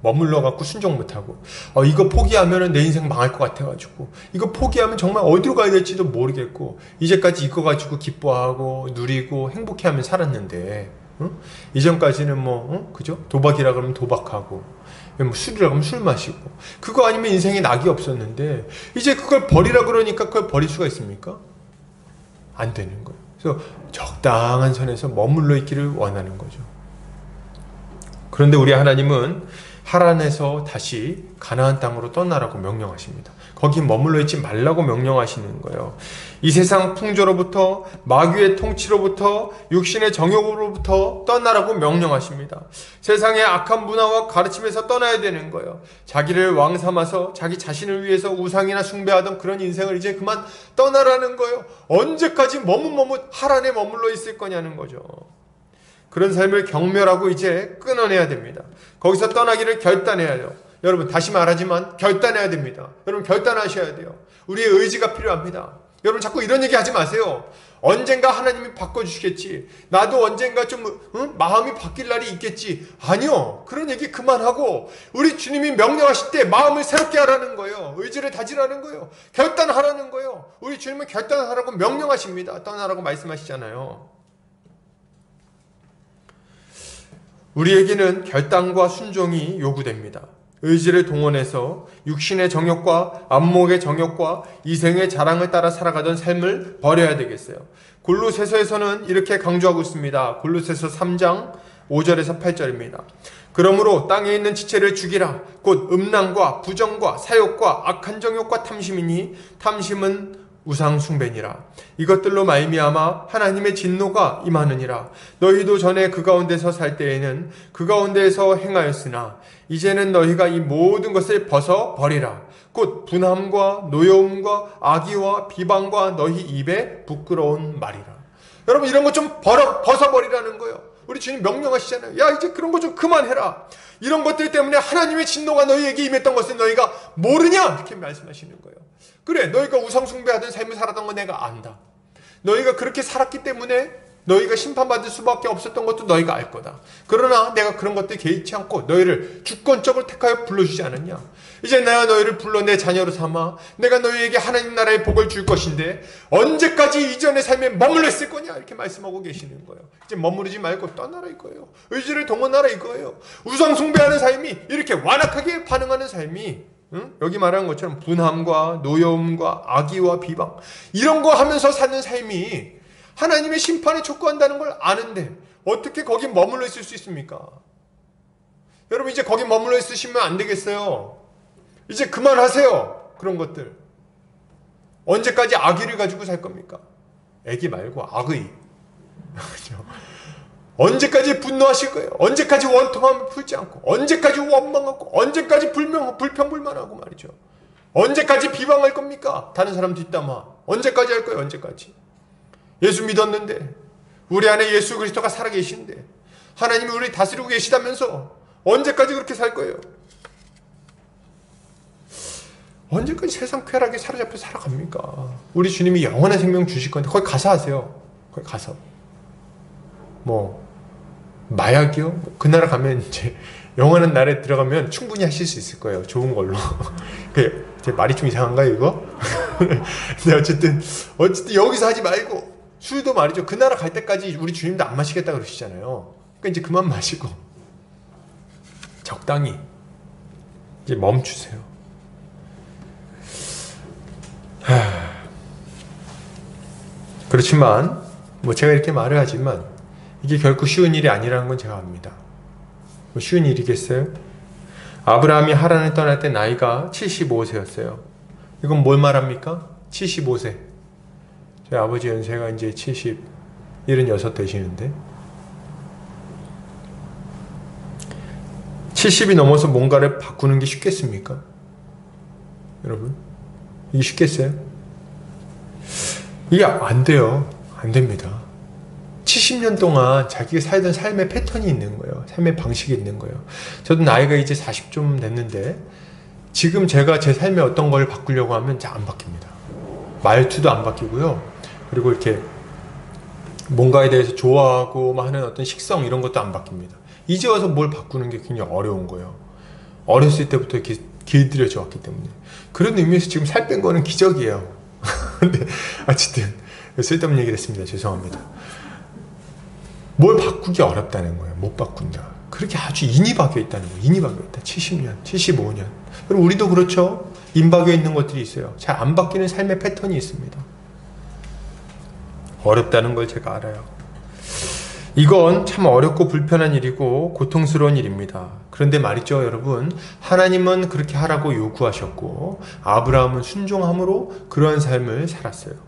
머물러 갖고 순종 못하고 이거 포기하면 내 인생 망할 것 같아가지고 이거 포기하면 정말 어디로 가야 될지도 모르겠고 이제까지 이거 가지고 기뻐하고 누리고 행복해하며 살았는데 이전까지는 그죠? 도박이라 그러면 도박하고 술이라 그러면 술 마시고 그거 아니면 인생에 낙이 없었는데 이제 그걸 버리라 그러니까 그걸 버릴 수가 있습니까? 안 되는 거예요. 그래서 적당한 선에서 머물러 있기를 원하는 거죠. 그런데 우리 하나님은 하란에서 다시 가나안 땅으로 떠나라고 명령하십니다. 거기 머물러 있지 말라고 명령하시는 거예요. 이 세상 풍조로부터 마귀의 통치로부터 육신의 정욕으로부터 떠나라고 명령하십니다. 세상의 악한 문화와 가르침에서 떠나야 되는 거예요. 자기를 왕 삼아서 자기 자신을 위해서 우상이나 숭배하던 그런 인생을 이제 그만 떠나라는 거예요. 언제까지 머뭇머뭇 하란에 머물러 있을 거냐는 거죠. 그런 삶을 경멸하고 이제 끊어내야 됩니다. 거기서 떠나기를 결단해야 돼요. 여러분 다시 말하지만 결단해야 됩니다. 여러분 결단하셔야 돼요. 우리의 의지가 필요합니다. 여러분 자꾸 이런 얘기 하지 마세요. 언젠가 하나님이 바꿔주시겠지. 나도 언젠가 좀 마음이 바뀔 날이 있겠지. 아니요. 그런 얘기 그만하고 우리 주님이 명령하실 때 마음을 새롭게 하라는 거예요. 의지를 다지라는 거예요. 결단하라는 거예요. 우리 주님은 결단하라고 명령하십니다. 떠나라고 말씀하시잖아요. 우리에게는 결단과 순종이 요구됩니다. 의지를 동원해서 육신의 정욕과 안목의 정욕과 이생의 자랑을 따라 살아가던 삶을 버려야 되겠어요. 골로새서에서는 이렇게 강조하고 있습니다. 골로새서 3장 5절에서 8절입니다. 그러므로 땅에 있는 지체를 죽이라. 곧 음란과 부정과 사욕과 악한 정욕과 탐심이니 탐심은 우상 숭배니라. 이것들로 말미암아 하나님의 진노가 임하느니라. 너희도 전에 그 가운데서 살 때에는 그 가운데에서 행하였으나 이제는 너희가 이 모든 것을 벗어 버리라. 곧 분함과 노여움과 악의와 비방과 너희 입에 부끄러운 말이라. 여러분 이런 것 좀 벗어버리라는 거예요. 우리 주님 명령하시잖아요. 야 이제 그런 거 좀 그만해라. 이런 것들 때문에 하나님의 진노가 너희에게 임했던 것을 너희가 모르냐? 이렇게 말씀하시는 거예요. 그래 너희가 우상 숭배하던 삶을 살았던 건 내가 안다. 너희가 그렇게 살았기 때문에 너희가 심판받을 수밖에 없었던 것도 너희가 알 거다. 그러나 내가 그런 것들 개의치 않고 너희를 주권적으로 택하여 불러주지 않았냐. 이제 내가 너희를 불러 내 자녀로 삼아 내가 너희에게 하나님 나라의 복을 줄 것인데 언제까지 이전의 삶에 머물러 있을 거냐 이렇게 말씀하고 계시는 거예요. 이제 머무르지 말고 떠나라 이거예요. 의지를 동원하라 이거예요. 우상 숭배하는 삶이 이렇게 완악하게 반응하는 삶이 여기 말하는 것처럼 분함과 노여움과 악의와 비방 이런 거 하면서 사는 삶이 하나님의 심판에 촉구한다는 걸 아는데 어떻게 거기 머물러 있을 수 있습니까? 여러분 이제 거기 머물러 있으시면 안 되겠어요. 이제 그만하세요. 그런 것들. 언제까지 악의를 가지고 살 겁니까? 애기 말고 악의. 언제까지 분노하실 거예요? 언제까지 원통함을 풀지 않고 언제까지 원망하고 언제까지 불평불만하고 말이죠. 언제까지 비방할 겁니까? 다른 사람 뒷담화 언제까지 할 거예요? 언제까지? 예수 믿었는데 우리 안에 예수 그리스도가 살아계신데 하나님이 우리를 다스리고 계시다면서 언제까지 그렇게 살 거예요? 언제까지 세상 쾌락에 사로잡혀 살아갑니까? 우리 주님이 영원한 생명 주실 건데 거기 가서 하세요. 거기 가서 마약이요? 그 나라 가면 이제 영원한 나라에 들어가면 충분히 하실 수 있을 거예요. 좋은 걸로. 제 말이 좀 이상한가요 이거? 근데 어쨌든 여기서 하지 말고 술도 말이죠. 그 나라 갈 때까지 우리 주님도 안 마시겠다 그러시잖아요. 그러니까 이제 그만 마시고 적당히 이제 멈추세요. 그렇지만 제가 이렇게 말을 하지만 이게 결코 쉬운 일이 아니라는 건 제가 압니다. 쉬운 일이겠어요? 아브라함이 하란을 떠날 때 나이가 75세였어요. 이건 뭘 말합니까? 75세. 저희 아버지 연세가 이제 76 되시는데 70이 넘어서 뭔가를 바꾸는 게 쉽겠습니까? 여러분? 이게 쉽겠어요? 이게 안 돼요. 안 됩니다. 70년 동안 자기가 살던 삶의 패턴이 있는 거예요. 삶의 방식이 있는 거예요. 저도 나이가 이제 40 좀 됐는데 지금 제가 제 삶에 어떤 걸 바꾸려고 하면 잘 안 바뀝니다. 말투도 안 바뀌고요. 그리고 이렇게 뭔가에 대해서 좋아하고 하는 어떤 식성 이런 것도 안 바뀝니다. 이제 와서 뭘 바꾸는 게 굉장히 어려운 거예요. 어렸을 때부터 이렇게 길들여져 왔기 때문에. 그런 의미에서 지금 살 뺀 거는 기적이에요. 근데 어쨌든 쓸데없는 얘기를 했습니다. 죄송합니다. 뭘 바꾸기 어렵다는 거예요. 못 바꾼다. 그렇게 아주 인이 박여 있다는 거예요. 인이 박여 있다. 70년, 75년. 그리고 우리도 그렇죠. 인 박여 있는 것들이 있어요. 잘 안 바뀌는 삶의 패턴이 있습니다. 어렵다는 걸 제가 알아요. 이건 참 어렵고 불편한 일이고 고통스러운 일입니다. 그런데 말이죠, 여러분. 하나님은 그렇게 하라고 요구하셨고 아브라함은 순종함으로 그러한 삶을 살았어요.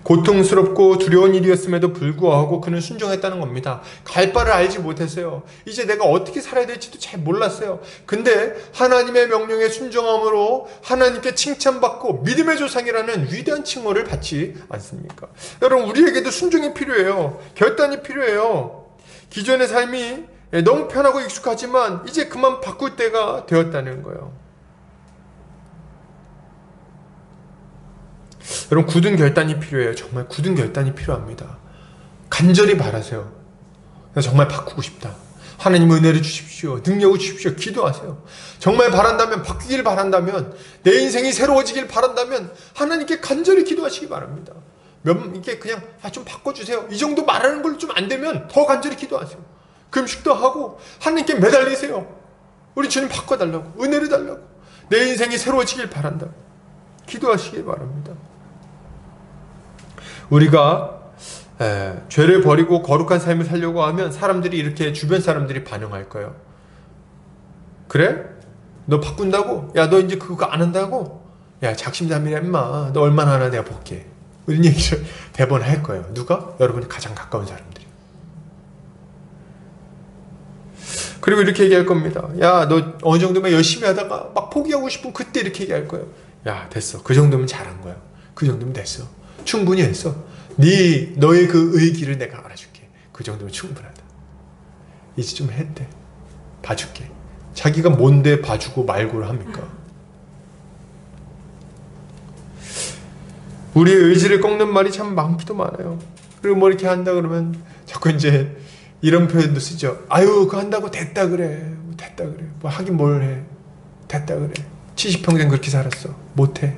고통스럽고 두려운 일이었음에도 불구하고 그는 순종했다는 겁니다. 갈 바를 알지 못했어요. 이제 내가 어떻게 살아야 될지도 잘 몰랐어요. 근데 하나님의 명령에 순종함으로 하나님께 칭찬받고 믿음의 조상이라는 위대한 칭호를 받지 않습니까? 여러분, 우리에게도 순종이 필요해요. 결단이 필요해요. 기존의 삶이 너무 편하고 익숙하지만 이제 그만 바꿀 때가 되었다는 거예요. 여러분, 굳은 결단이 필요해요. 정말 굳은 결단이 필요합니다. 간절히 바라세요. 정말 바꾸고 싶다. 하나님 은혜를 주십시오. 능력을 주십시오. 기도하세요. 정말 바란다면, 바뀌길 바란다면, 내 인생이 새로워지길 바란다면 하나님께 간절히 기도하시기 바랍니다. 이게 그냥 좀 바꿔주세요. 이 정도 말하는 걸로 좀 안 되면 더 간절히 기도하세요. 금식도 하고 하나님께 매달리세요. 우리 주님 바꿔달라고, 은혜를 달라고, 내 인생이 새로워지길 바란다. 기도하시길 바랍니다. 우리가 죄를 버리고 거룩한 삶을 살려고 하면 사람들이 이렇게, 주변 사람들이 반응할 거예요. 그래? 너 바꾼다고? 야, 너 이제 그거 안 한다고? 야, 작심삼일이야 임마. 너 얼마나 하나 내가 볼게. 이런 얘기를 대번 할 거예요. 누가? 여러분이 가장 가까운 사람들이. 그리고 이렇게 얘기할 겁니다. 야, 너 어느 정도면 열심히 하다가 막 포기하고 싶으면 그때 이렇게 얘기할 거예요. 야, 됐어. 그 정도면 잘한 거야. 그 정도면 됐어. 충분히 했어. 너의 그 의기를 내가 알아줄게. 그 정도면 충분하다. 이제 좀 했대. 봐줄게. 자기가 뭔데 봐주고 말고를 합니까? 우리의 의지를 꺾는 말이 참 많기도 많아요. 그리고 뭐 이렇게 한다 그러면 자꾸 이제 이런 표현도 쓰죠. 아유, 그거 한다고 됐다 그래. 됐다 그래. 뭐 하긴 뭘 해. 됐다 그래. 70평생 그렇게 살았어. 못해.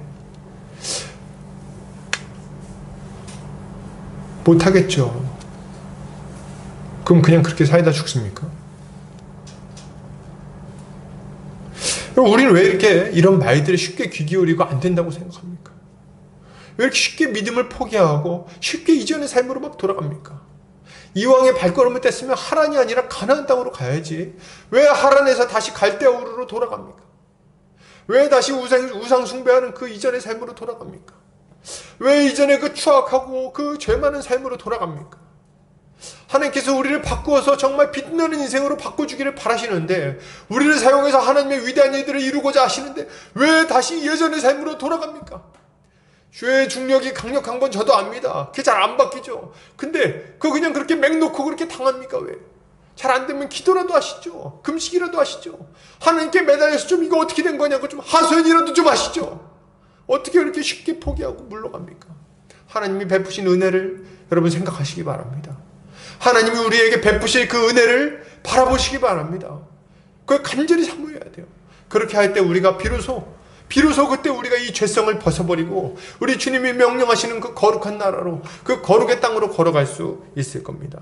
못하겠죠. 그럼 그냥 그렇게 살다 죽습니까? 우리는 왜 이렇게 이런 말들에 쉽게 귀 기울이고 안 된다고 생각합니까? 왜 이렇게 쉽게 믿음을 포기하고 쉽게 이전의 삶으로 막 돌아갑니까? 이왕에 발걸음을 뗐으면 하란이 아니라 가나안 땅으로 가야지. 왜 하란에서 다시 갈대아우르로 돌아갑니까? 왜 다시 우상 숭배하는 그 이전의 삶으로 돌아갑니까? 왜 이전에 그 추악하고 그 죄 많은 삶으로 돌아갑니까? 하나님께서 우리를 바꾸어서 정말 빛나는 인생으로 바꿔주기를 바라시는데, 우리를 사용해서 하나님의 위대한 일들을 이루고자 하시는데 왜 다시 예전의 삶으로 돌아갑니까? 죄의 중력이 강력한 건 저도 압니다. 그게 잘 안 바뀌죠. 근데 그거 그냥 그렇게 맹놓고 그렇게 당합니까? 왜? 잘 안 되면 기도라도 하시죠. 금식이라도 하시죠. 하나님께 매달려서 좀 이거 어떻게 된 거냐고 좀 하소연이라도 좀 하시죠. 어떻게 그렇게 쉽게 포기하고 물러갑니까? 하나님이 베푸신 은혜를 여러분 생각하시기 바랍니다. 하나님이 우리에게 베푸실 그 은혜를 바라보시기 바랍니다. 그걸 간절히 사모해야 돼요. 그렇게 할 때 우리가 비로소 그때 우리가 이 죄성을 벗어버리고 우리 주님이 명령하시는 그 거룩한 나라로, 그 거룩의 땅으로 걸어갈 수 있을 겁니다.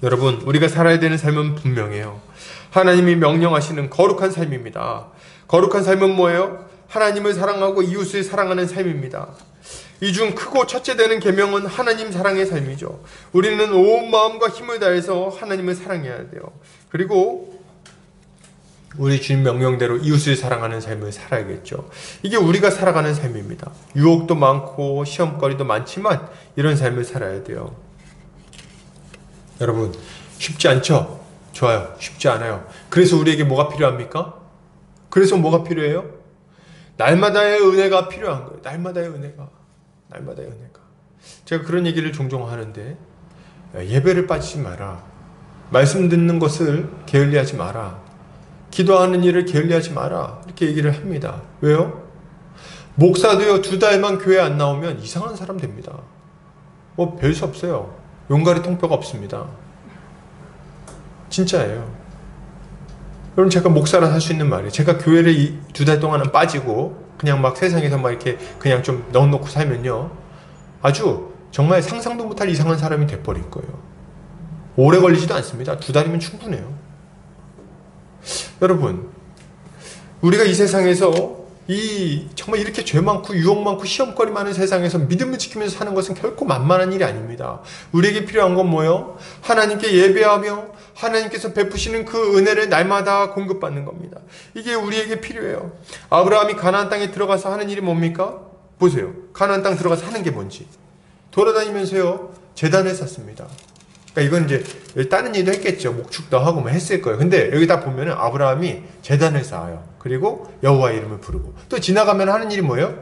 여러분, 우리가 살아야 되는 삶은 분명해요. 하나님이 명령하시는 거룩한 삶입니다. 거룩한 삶은 뭐예요? 하나님을 사랑하고 이웃을 사랑하는 삶입니다. 이 중 크고 첫째 되는 계명은 하나님 사랑의 삶이죠. 우리는 온 마음과 힘을 다해서 하나님을 사랑해야 돼요. 그리고 우리 주님 명령대로 이웃을 사랑하는 삶을 살아야겠죠. 이게 우리가 살아가는 삶입니다. 유혹도 많고 시험거리도 많지만 이런 삶을 살아야 돼요. 여러분, 쉽지 않죠? 좋아요. 쉽지 않아요. 그래서 우리에게 뭐가 필요합니까? 그래서 뭐가 필요해요? 날마다의 은혜가 필요한 거예요. 날마다의 은혜가. 제가 그런 얘기를 종종 하는데, 예배를 빠지지 마라. 말씀 듣는 것을 게을리하지 마라. 기도하는 일을 게을리하지 마라. 이렇게 얘기를 합니다. 왜요? 목사도요, 2달만 교회 안 나오면 이상한 사람 됩니다. 뭐 별 수 없어요. 용가리 통뼈가 없습니다. 진짜예요. 여러분, 제가 목사라 할 수 있는 말이에요. 제가 교회를 2달 동안은 빠지고 그냥 막 세상에서 막 이렇게 그냥 좀 넉넉히 살면요, 아주 정말 상상도 못할 이상한 사람이 돼버릴 거예요. 오래 걸리지도 않습니다. 2달이면 충분해요. 여러분, 우리가 이 세상에서 정말 이렇게 죄 많고 유혹 많고 시험거리 많은 세상에서 믿음을 지키면서 사는 것은 결코 만만한 일이 아닙니다. 우리에게 필요한 건 뭐예요? 하나님께 예배하며 하나님께서 베푸시는 그 은혜를 날마다 공급받는 겁니다. 이게 우리에게 필요해요. 아브라함이 가나안 땅에 들어가서 하는 일이 뭡니까? 보세요. 가나안 땅 들어가서 하는 게 뭔지. 돌아다니면서요, 제단을 쌓습니다. 그러니까 이건 이제 다른 일도 했겠죠. 목축도 하고 뭐 했을 거예요. 근데 여기 딱 보면은 아브라함이 제단을 쌓아요. 그리고 여호와의 이름을 부르고, 또 지나가면 하는 일이 뭐예요?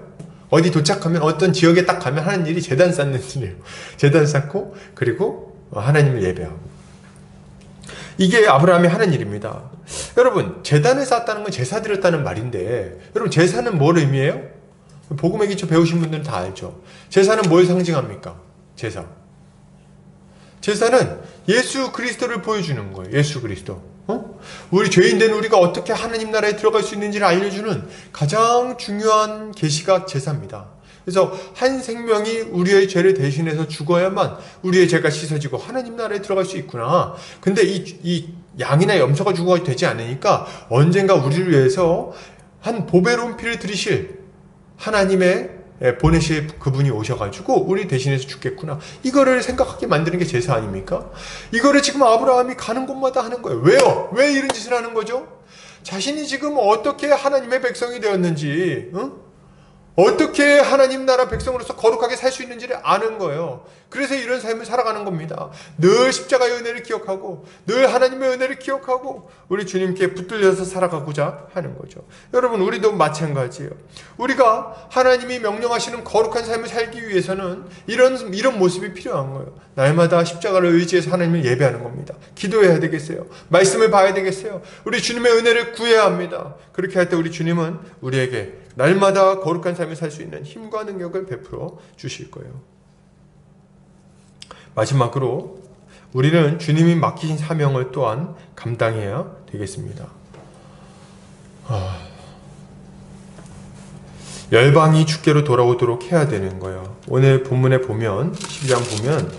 어디 도착하면, 어떤 지역에 딱 가면 하는 일이 제단 쌓는 일이에요. 제단 쌓고, 그리고 하나님을 예배하고. 이게 아브라함이 하는 일입니다. 여러분, 제단을 쌓았다는 건 제사 드렸다는 말인데, 여러분, 제사는 뭘 의미해요? 복음의 기초 배우신 분들은 다 알죠. 제사는 뭘 상징합니까? 제사는 예수 그리스도를 보여주는 거예요. 예수 그리스도. 우리 죄인 된 우리가 어떻게 하나님 나라에 들어갈 수 있는지를 알려주는 가장 중요한 계시가 제사입니다. 그래서 한 생명이 우리의 죄를 대신해서 죽어야만 우리의 죄가 씻어지고 하나님 나라에 들어갈 수 있구나. 근데 이 양이나 염소가 죽어도 되지 않으니까 언젠가 우리를 위해서 한 보배로운 피를 들이실 하나님의 보내실 그분이 오셔가지고 우리 대신해서 죽겠구나. 이거를 생각하게 만드는 게 제사 아닙니까? 이거를 지금 아브라함이 가는 곳마다 하는 거예요. 왜요? 왜 이런 짓을 하는 거죠? 자신이 지금 어떻게 하나님의 백성이 되었는지, 어떻게 하나님 나라 백성으로서 거룩하게 살 수 있는지를 아는 거예요. 그래서 이런 삶을 살아가는 겁니다. 늘 십자가의 은혜를 기억하고, 늘 하나님의 은혜를 기억하고 우리 주님께 붙들려서 살아가고자 하는 거죠. 여러분, 우리도 마찬가지예요. 우리가 하나님이 명령하시는 거룩한 삶을 살기 위해서는 이런 모습이 필요한 거예요. 날마다 십자가를 의지해서 하나님을 예배하는 겁니다. 기도해야 되겠어요. 말씀을 봐야 되겠어요. 우리 주님의 은혜를 구해야 합니다. 그렇게 할 때 우리 주님은 우리에게 날마다 거룩한 삶을 살 수 있는 힘과 능력을 베풀어 주실 거예요. 마지막으로 우리는 주님이 맡기신 사명을 또한 감당해야 되겠습니다. 열방이 주께로 돌아오도록 해야 되는 거예요. 오늘 본문에 보면 12장 보면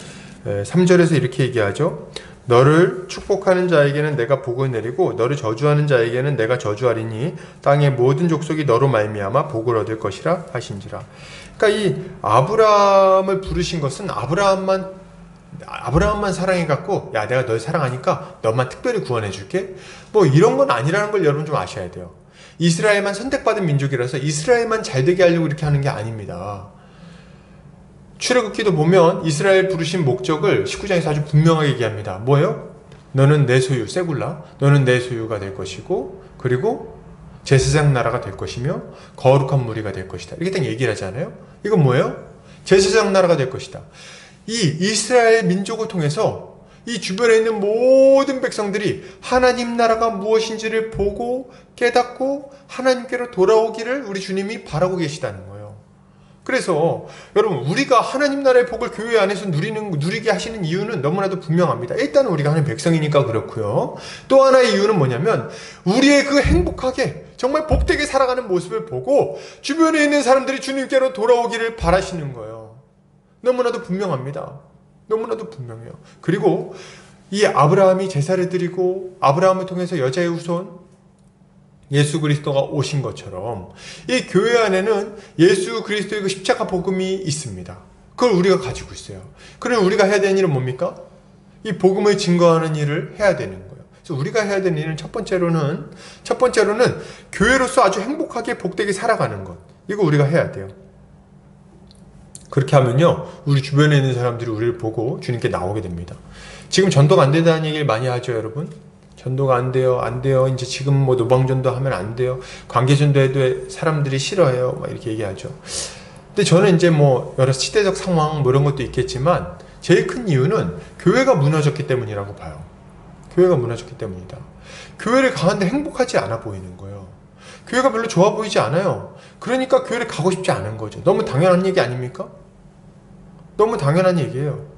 3절에서 이렇게 얘기하죠. 너를 축복하는 자에게는 내가 복을 내리고 너를 저주하는 자에게는 내가 저주하리니 땅의 모든 족속이 너로 말미암아 복을 얻을 것이라 하신지라. 그러니까 이 아브라함을 부르신 것은 아브라함만 사랑해갖고, 야, 내가 널 사랑하니까 너만 특별히 구원해 줄게, 뭐 이런 건 아니라는 걸 여러분 좀 아셔야 돼요. 이스라엘만 선택받은 민족이라서 이스라엘만 잘되게 하려고 이렇게 하는 게 아닙니다. 출애굽기도 보면 이스라엘 부르신 목적을 19장에서 아주 분명하게 얘기합니다. 뭐예요? 너는 내 소유, 세굴라, 너는 내 소유가 될 것이고, 그리고 제사장 나라가 될 것이며 거룩한 무리가 될 것이다. 이렇게 딱 얘기를 하잖아요. 이건 뭐예요? 제사장 나라가 될 것이다. 이 이스라엘 민족을 통해서 이 주변에 있는 모든 백성들이 하나님 나라가 무엇인지를 보고 깨닫고 하나님께로 돌아오기를 우리 주님이 바라고 계시다는 거예요. 그래서 여러분, 우리가 하나님 나라의 복을 교회 안에서 누리게 하시는 이유는 너무나도 분명합니다. 일단 우리가 하는 백성이니까 그렇고요. 또 하나의 이유는 뭐냐면 우리의 그 행복하게 정말 복되게 살아가는 모습을 보고 주변에 있는 사람들이 주님께로 돌아오기를 바라시는 거예요. 너무나도 분명합니다. 너무나도 분명해요. 그리고 이 아브라함이 제사를 드리고 아브라함을 통해서 여자의 후손 예수 그리스도가 오신 것처럼 이 교회 안에는 예수 그리스도의 그 십자가 복음이 있습니다. 그걸 우리가 가지고 있어요. 그럼 우리가 해야 되는 일은 뭡니까? 이 복음을 증거하는 일을 해야 되는 거예요. 그래서 우리가 해야 되는 일은 첫 번째로는 교회로서 아주 행복하게 복되게 살아가는 것. 이거 우리가 해야 돼요. 그렇게 하면요, 우리 주변에 있는 사람들이 우리를 보고 주님께 나오게 됩니다. 지금 전도가 안 된다는 얘기를 많이 하죠, 여러분. 전도가 안 돼요. 이제 지금 뭐 노방전도 하면 안 돼요. 관계전도 해도 사람들이 싫어해요. 막 이렇게 얘기하죠. 근데 저는 이제 뭐 여러 시대적 상황 뭐 이런 것도 있겠지만 제일 큰 이유는 교회가 무너졌기 때문이라고 봐요. 교회가 무너졌기 때문이다. 교회를 가는데 행복하지 않아 보이는 거예요. 교회가 별로 좋아 보이지 않아요. 그러니까 교회를 가고 싶지 않은 거죠. 너무 당연한 얘기 아닙니까? 너무 당연한 얘기예요.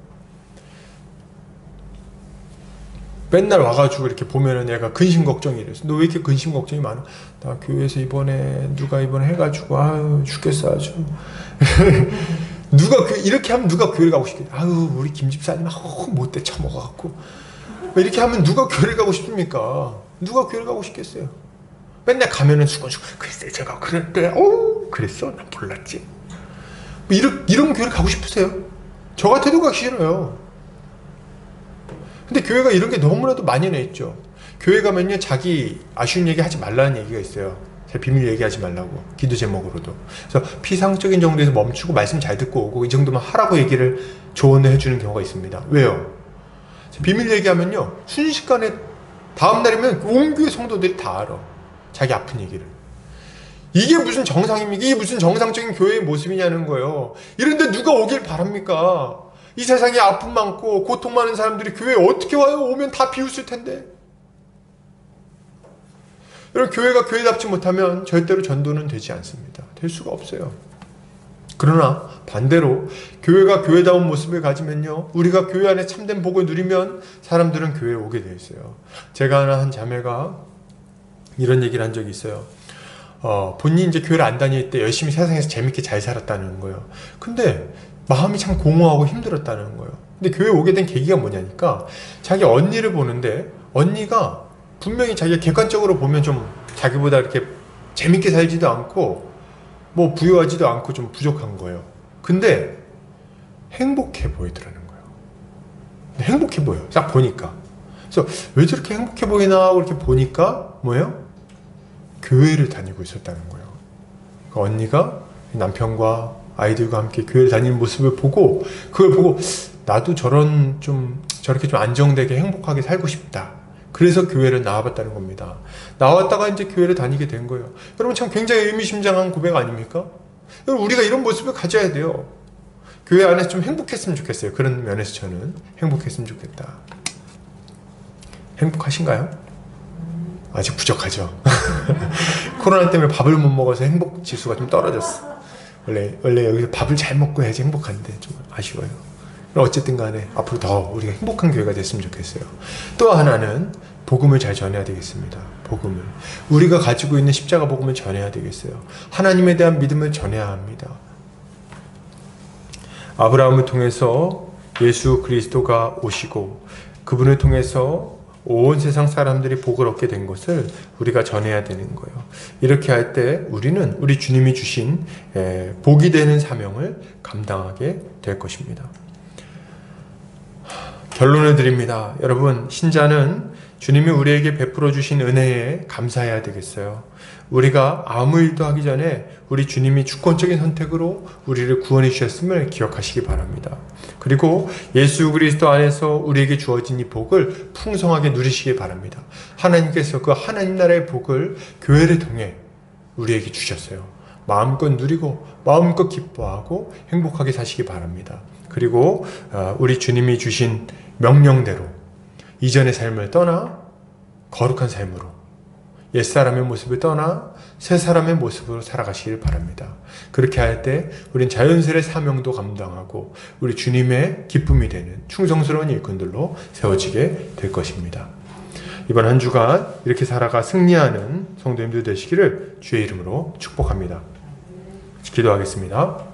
맨날 와가지고 이렇게 보면은 내가 근심 걱정이 이래서 너 왜 이렇게 근심 걱정이 많아? 나 교회에서 이번에 누가 이번에 해가지고 아유 죽겠어 아주. 누가 이렇게 하면 누가 교회를 가고 싶겠어? 아유 우리 김 집사님 못돼 처먹어갖고 이렇게 하면 누가 교회를 가고 싶습니까? 누가 교회를 가고 싶겠어요? 맨날 가면은 수건수건 글쎄 제가 그랬대. 그랬어? 난 몰랐지. 뭐 이런 교회를 가고 싶으세요? 저 같아도 가기 싫어요. 근데 교회가 이런 게 너무나도 만연해 있죠. 교회 가면요 자기 아쉬운 얘기 하지 말라는 얘기가 있어요. 제 비밀 얘기하지 말라고, 기도 제목으로도. 그래서 피상적인 정도에서 멈추고 말씀 잘 듣고 오고 이 정도만 하라고 얘기를 조언을 해주는 경우가 있습니다. 왜요? 비밀 얘기하면요 순식간에 다음날이면 온 교회 성도들이 다 알아. 자기 아픈 얘기를. 이게 무슨 정상입니까? 이게 무슨 정상적인 교회의 모습이냐는 거예요. 이런데 누가 오길 바랍니까? 이 세상에 아픔 많고 고통 많은 사람들이 교회에 어떻게 와요? 오면 다 비웃을 텐데. 여러분, 교회가 교회답지 못하면 절대로 전도는 되지 않습니다. 될 수가 없어요. 그러나 반대로 교회가 교회다운 모습을 가지면요, 우리가 교회 안에 참된 복을 누리면 사람들은 교회에 오게 되어 있어요. 제가 아는 한 자매가 이런 얘기를 한 적이 있어요. 본인이 이제 교회를 안 다닐 때 열심히 세상에서 재밌게 잘 살았다는 거예요. 근데 마음이 참 공허하고 힘들었다는 거예요. 근데 교회에 오게 된 계기가 뭐냐니까, 자기 언니를 보는데 언니가 분명히 자기가 객관적으로 보면 좀 자기보다 이렇게 재밌게 살지도 않고 뭐 부유하지도 않고 좀 부족한 거예요. 근데 행복해 보이더라는 거예요. 행복해 보여요. 딱 보니까. 그래서 왜 저렇게 행복해 보이나 하고 이렇게 보니까 뭐예요? 교회를 다니고 있었다는 거예요. 그러니까 언니가 남편과 아이들과 함께 교회를 다니는 모습을 보고, 그걸 보고 나도 저렇게 좀 안정되게 행복하게 살고 싶다. 그래서 교회를 나와봤다는 겁니다. 나왔다가 이제 교회를 다니게 된 거예요. 여러분, 참 굉장히 의미심장한 고백 아닙니까? 여러분, 우리가 이런 모습을 가져야 돼요. 교회 안에서 좀 행복했으면 좋겠어요. 그런 면에서 저는 행복했으면 좋겠다. 행복하신가요? 아직 부족하죠. 코로나 때문에 밥을 못 먹어서 행복 지수가 좀 떨어졌어. 원래 여기서 밥을 잘 먹고 해야지 행복한데 좀 아쉬워요. 어쨌든 간에 앞으로 더 우리가 행복한 교회가 됐으면 좋겠어요. 또 하나는 복음을 잘 전해야 되겠습니다. 복음을. 우리가 가지고 있는 십자가 복음을 전해야 되겠어요. 하나님에 대한 믿음을 전해야 합니다. 아브라함을 통해서 예수 그리스도가 오시고 그분을 통해서 온 세상 사람들이 복을 얻게 된 것을 우리가 전해야 되는 거예요. 이렇게 할 때 우리는 우리 주님이 주신 복이 되는 사명을 감당하게 될 것입니다. 결론을 드립니다. 여러분, 신자는 주님이 우리에게 베풀어 주신 은혜에 감사해야 되겠어요. 우리가 아무 일도 하기 전에 우리 주님이 주권적인 선택으로 우리를 구원해 주셨음을 기억하시기 바랍니다. 그리고 예수 그리스도 안에서 우리에게 주어진 이 복을 풍성하게 누리시기 바랍니다. 하나님께서 그 하나님 나라의 복을 교회를 통해 우리에게 주셨어요. 마음껏 누리고 마음껏 기뻐하고 행복하게 사시기 바랍니다. 그리고 우리 주님이 주신 명령대로 이전의 삶을 떠나 거룩한 삶으로, 옛사람의 모습을 떠나 새사람의 모습으로 살아가시길 바랍니다. 그렇게 할 때 우린 자연스레 사명도 감당하고 우리 주님의 기쁨이 되는 충성스러운 일꾼들로 세워지게 될 것입니다. 이번 한 주간 이렇게 살아가 승리하는 성도님들 되시기를 주의 이름으로 축복합니다. 기도하겠습니다.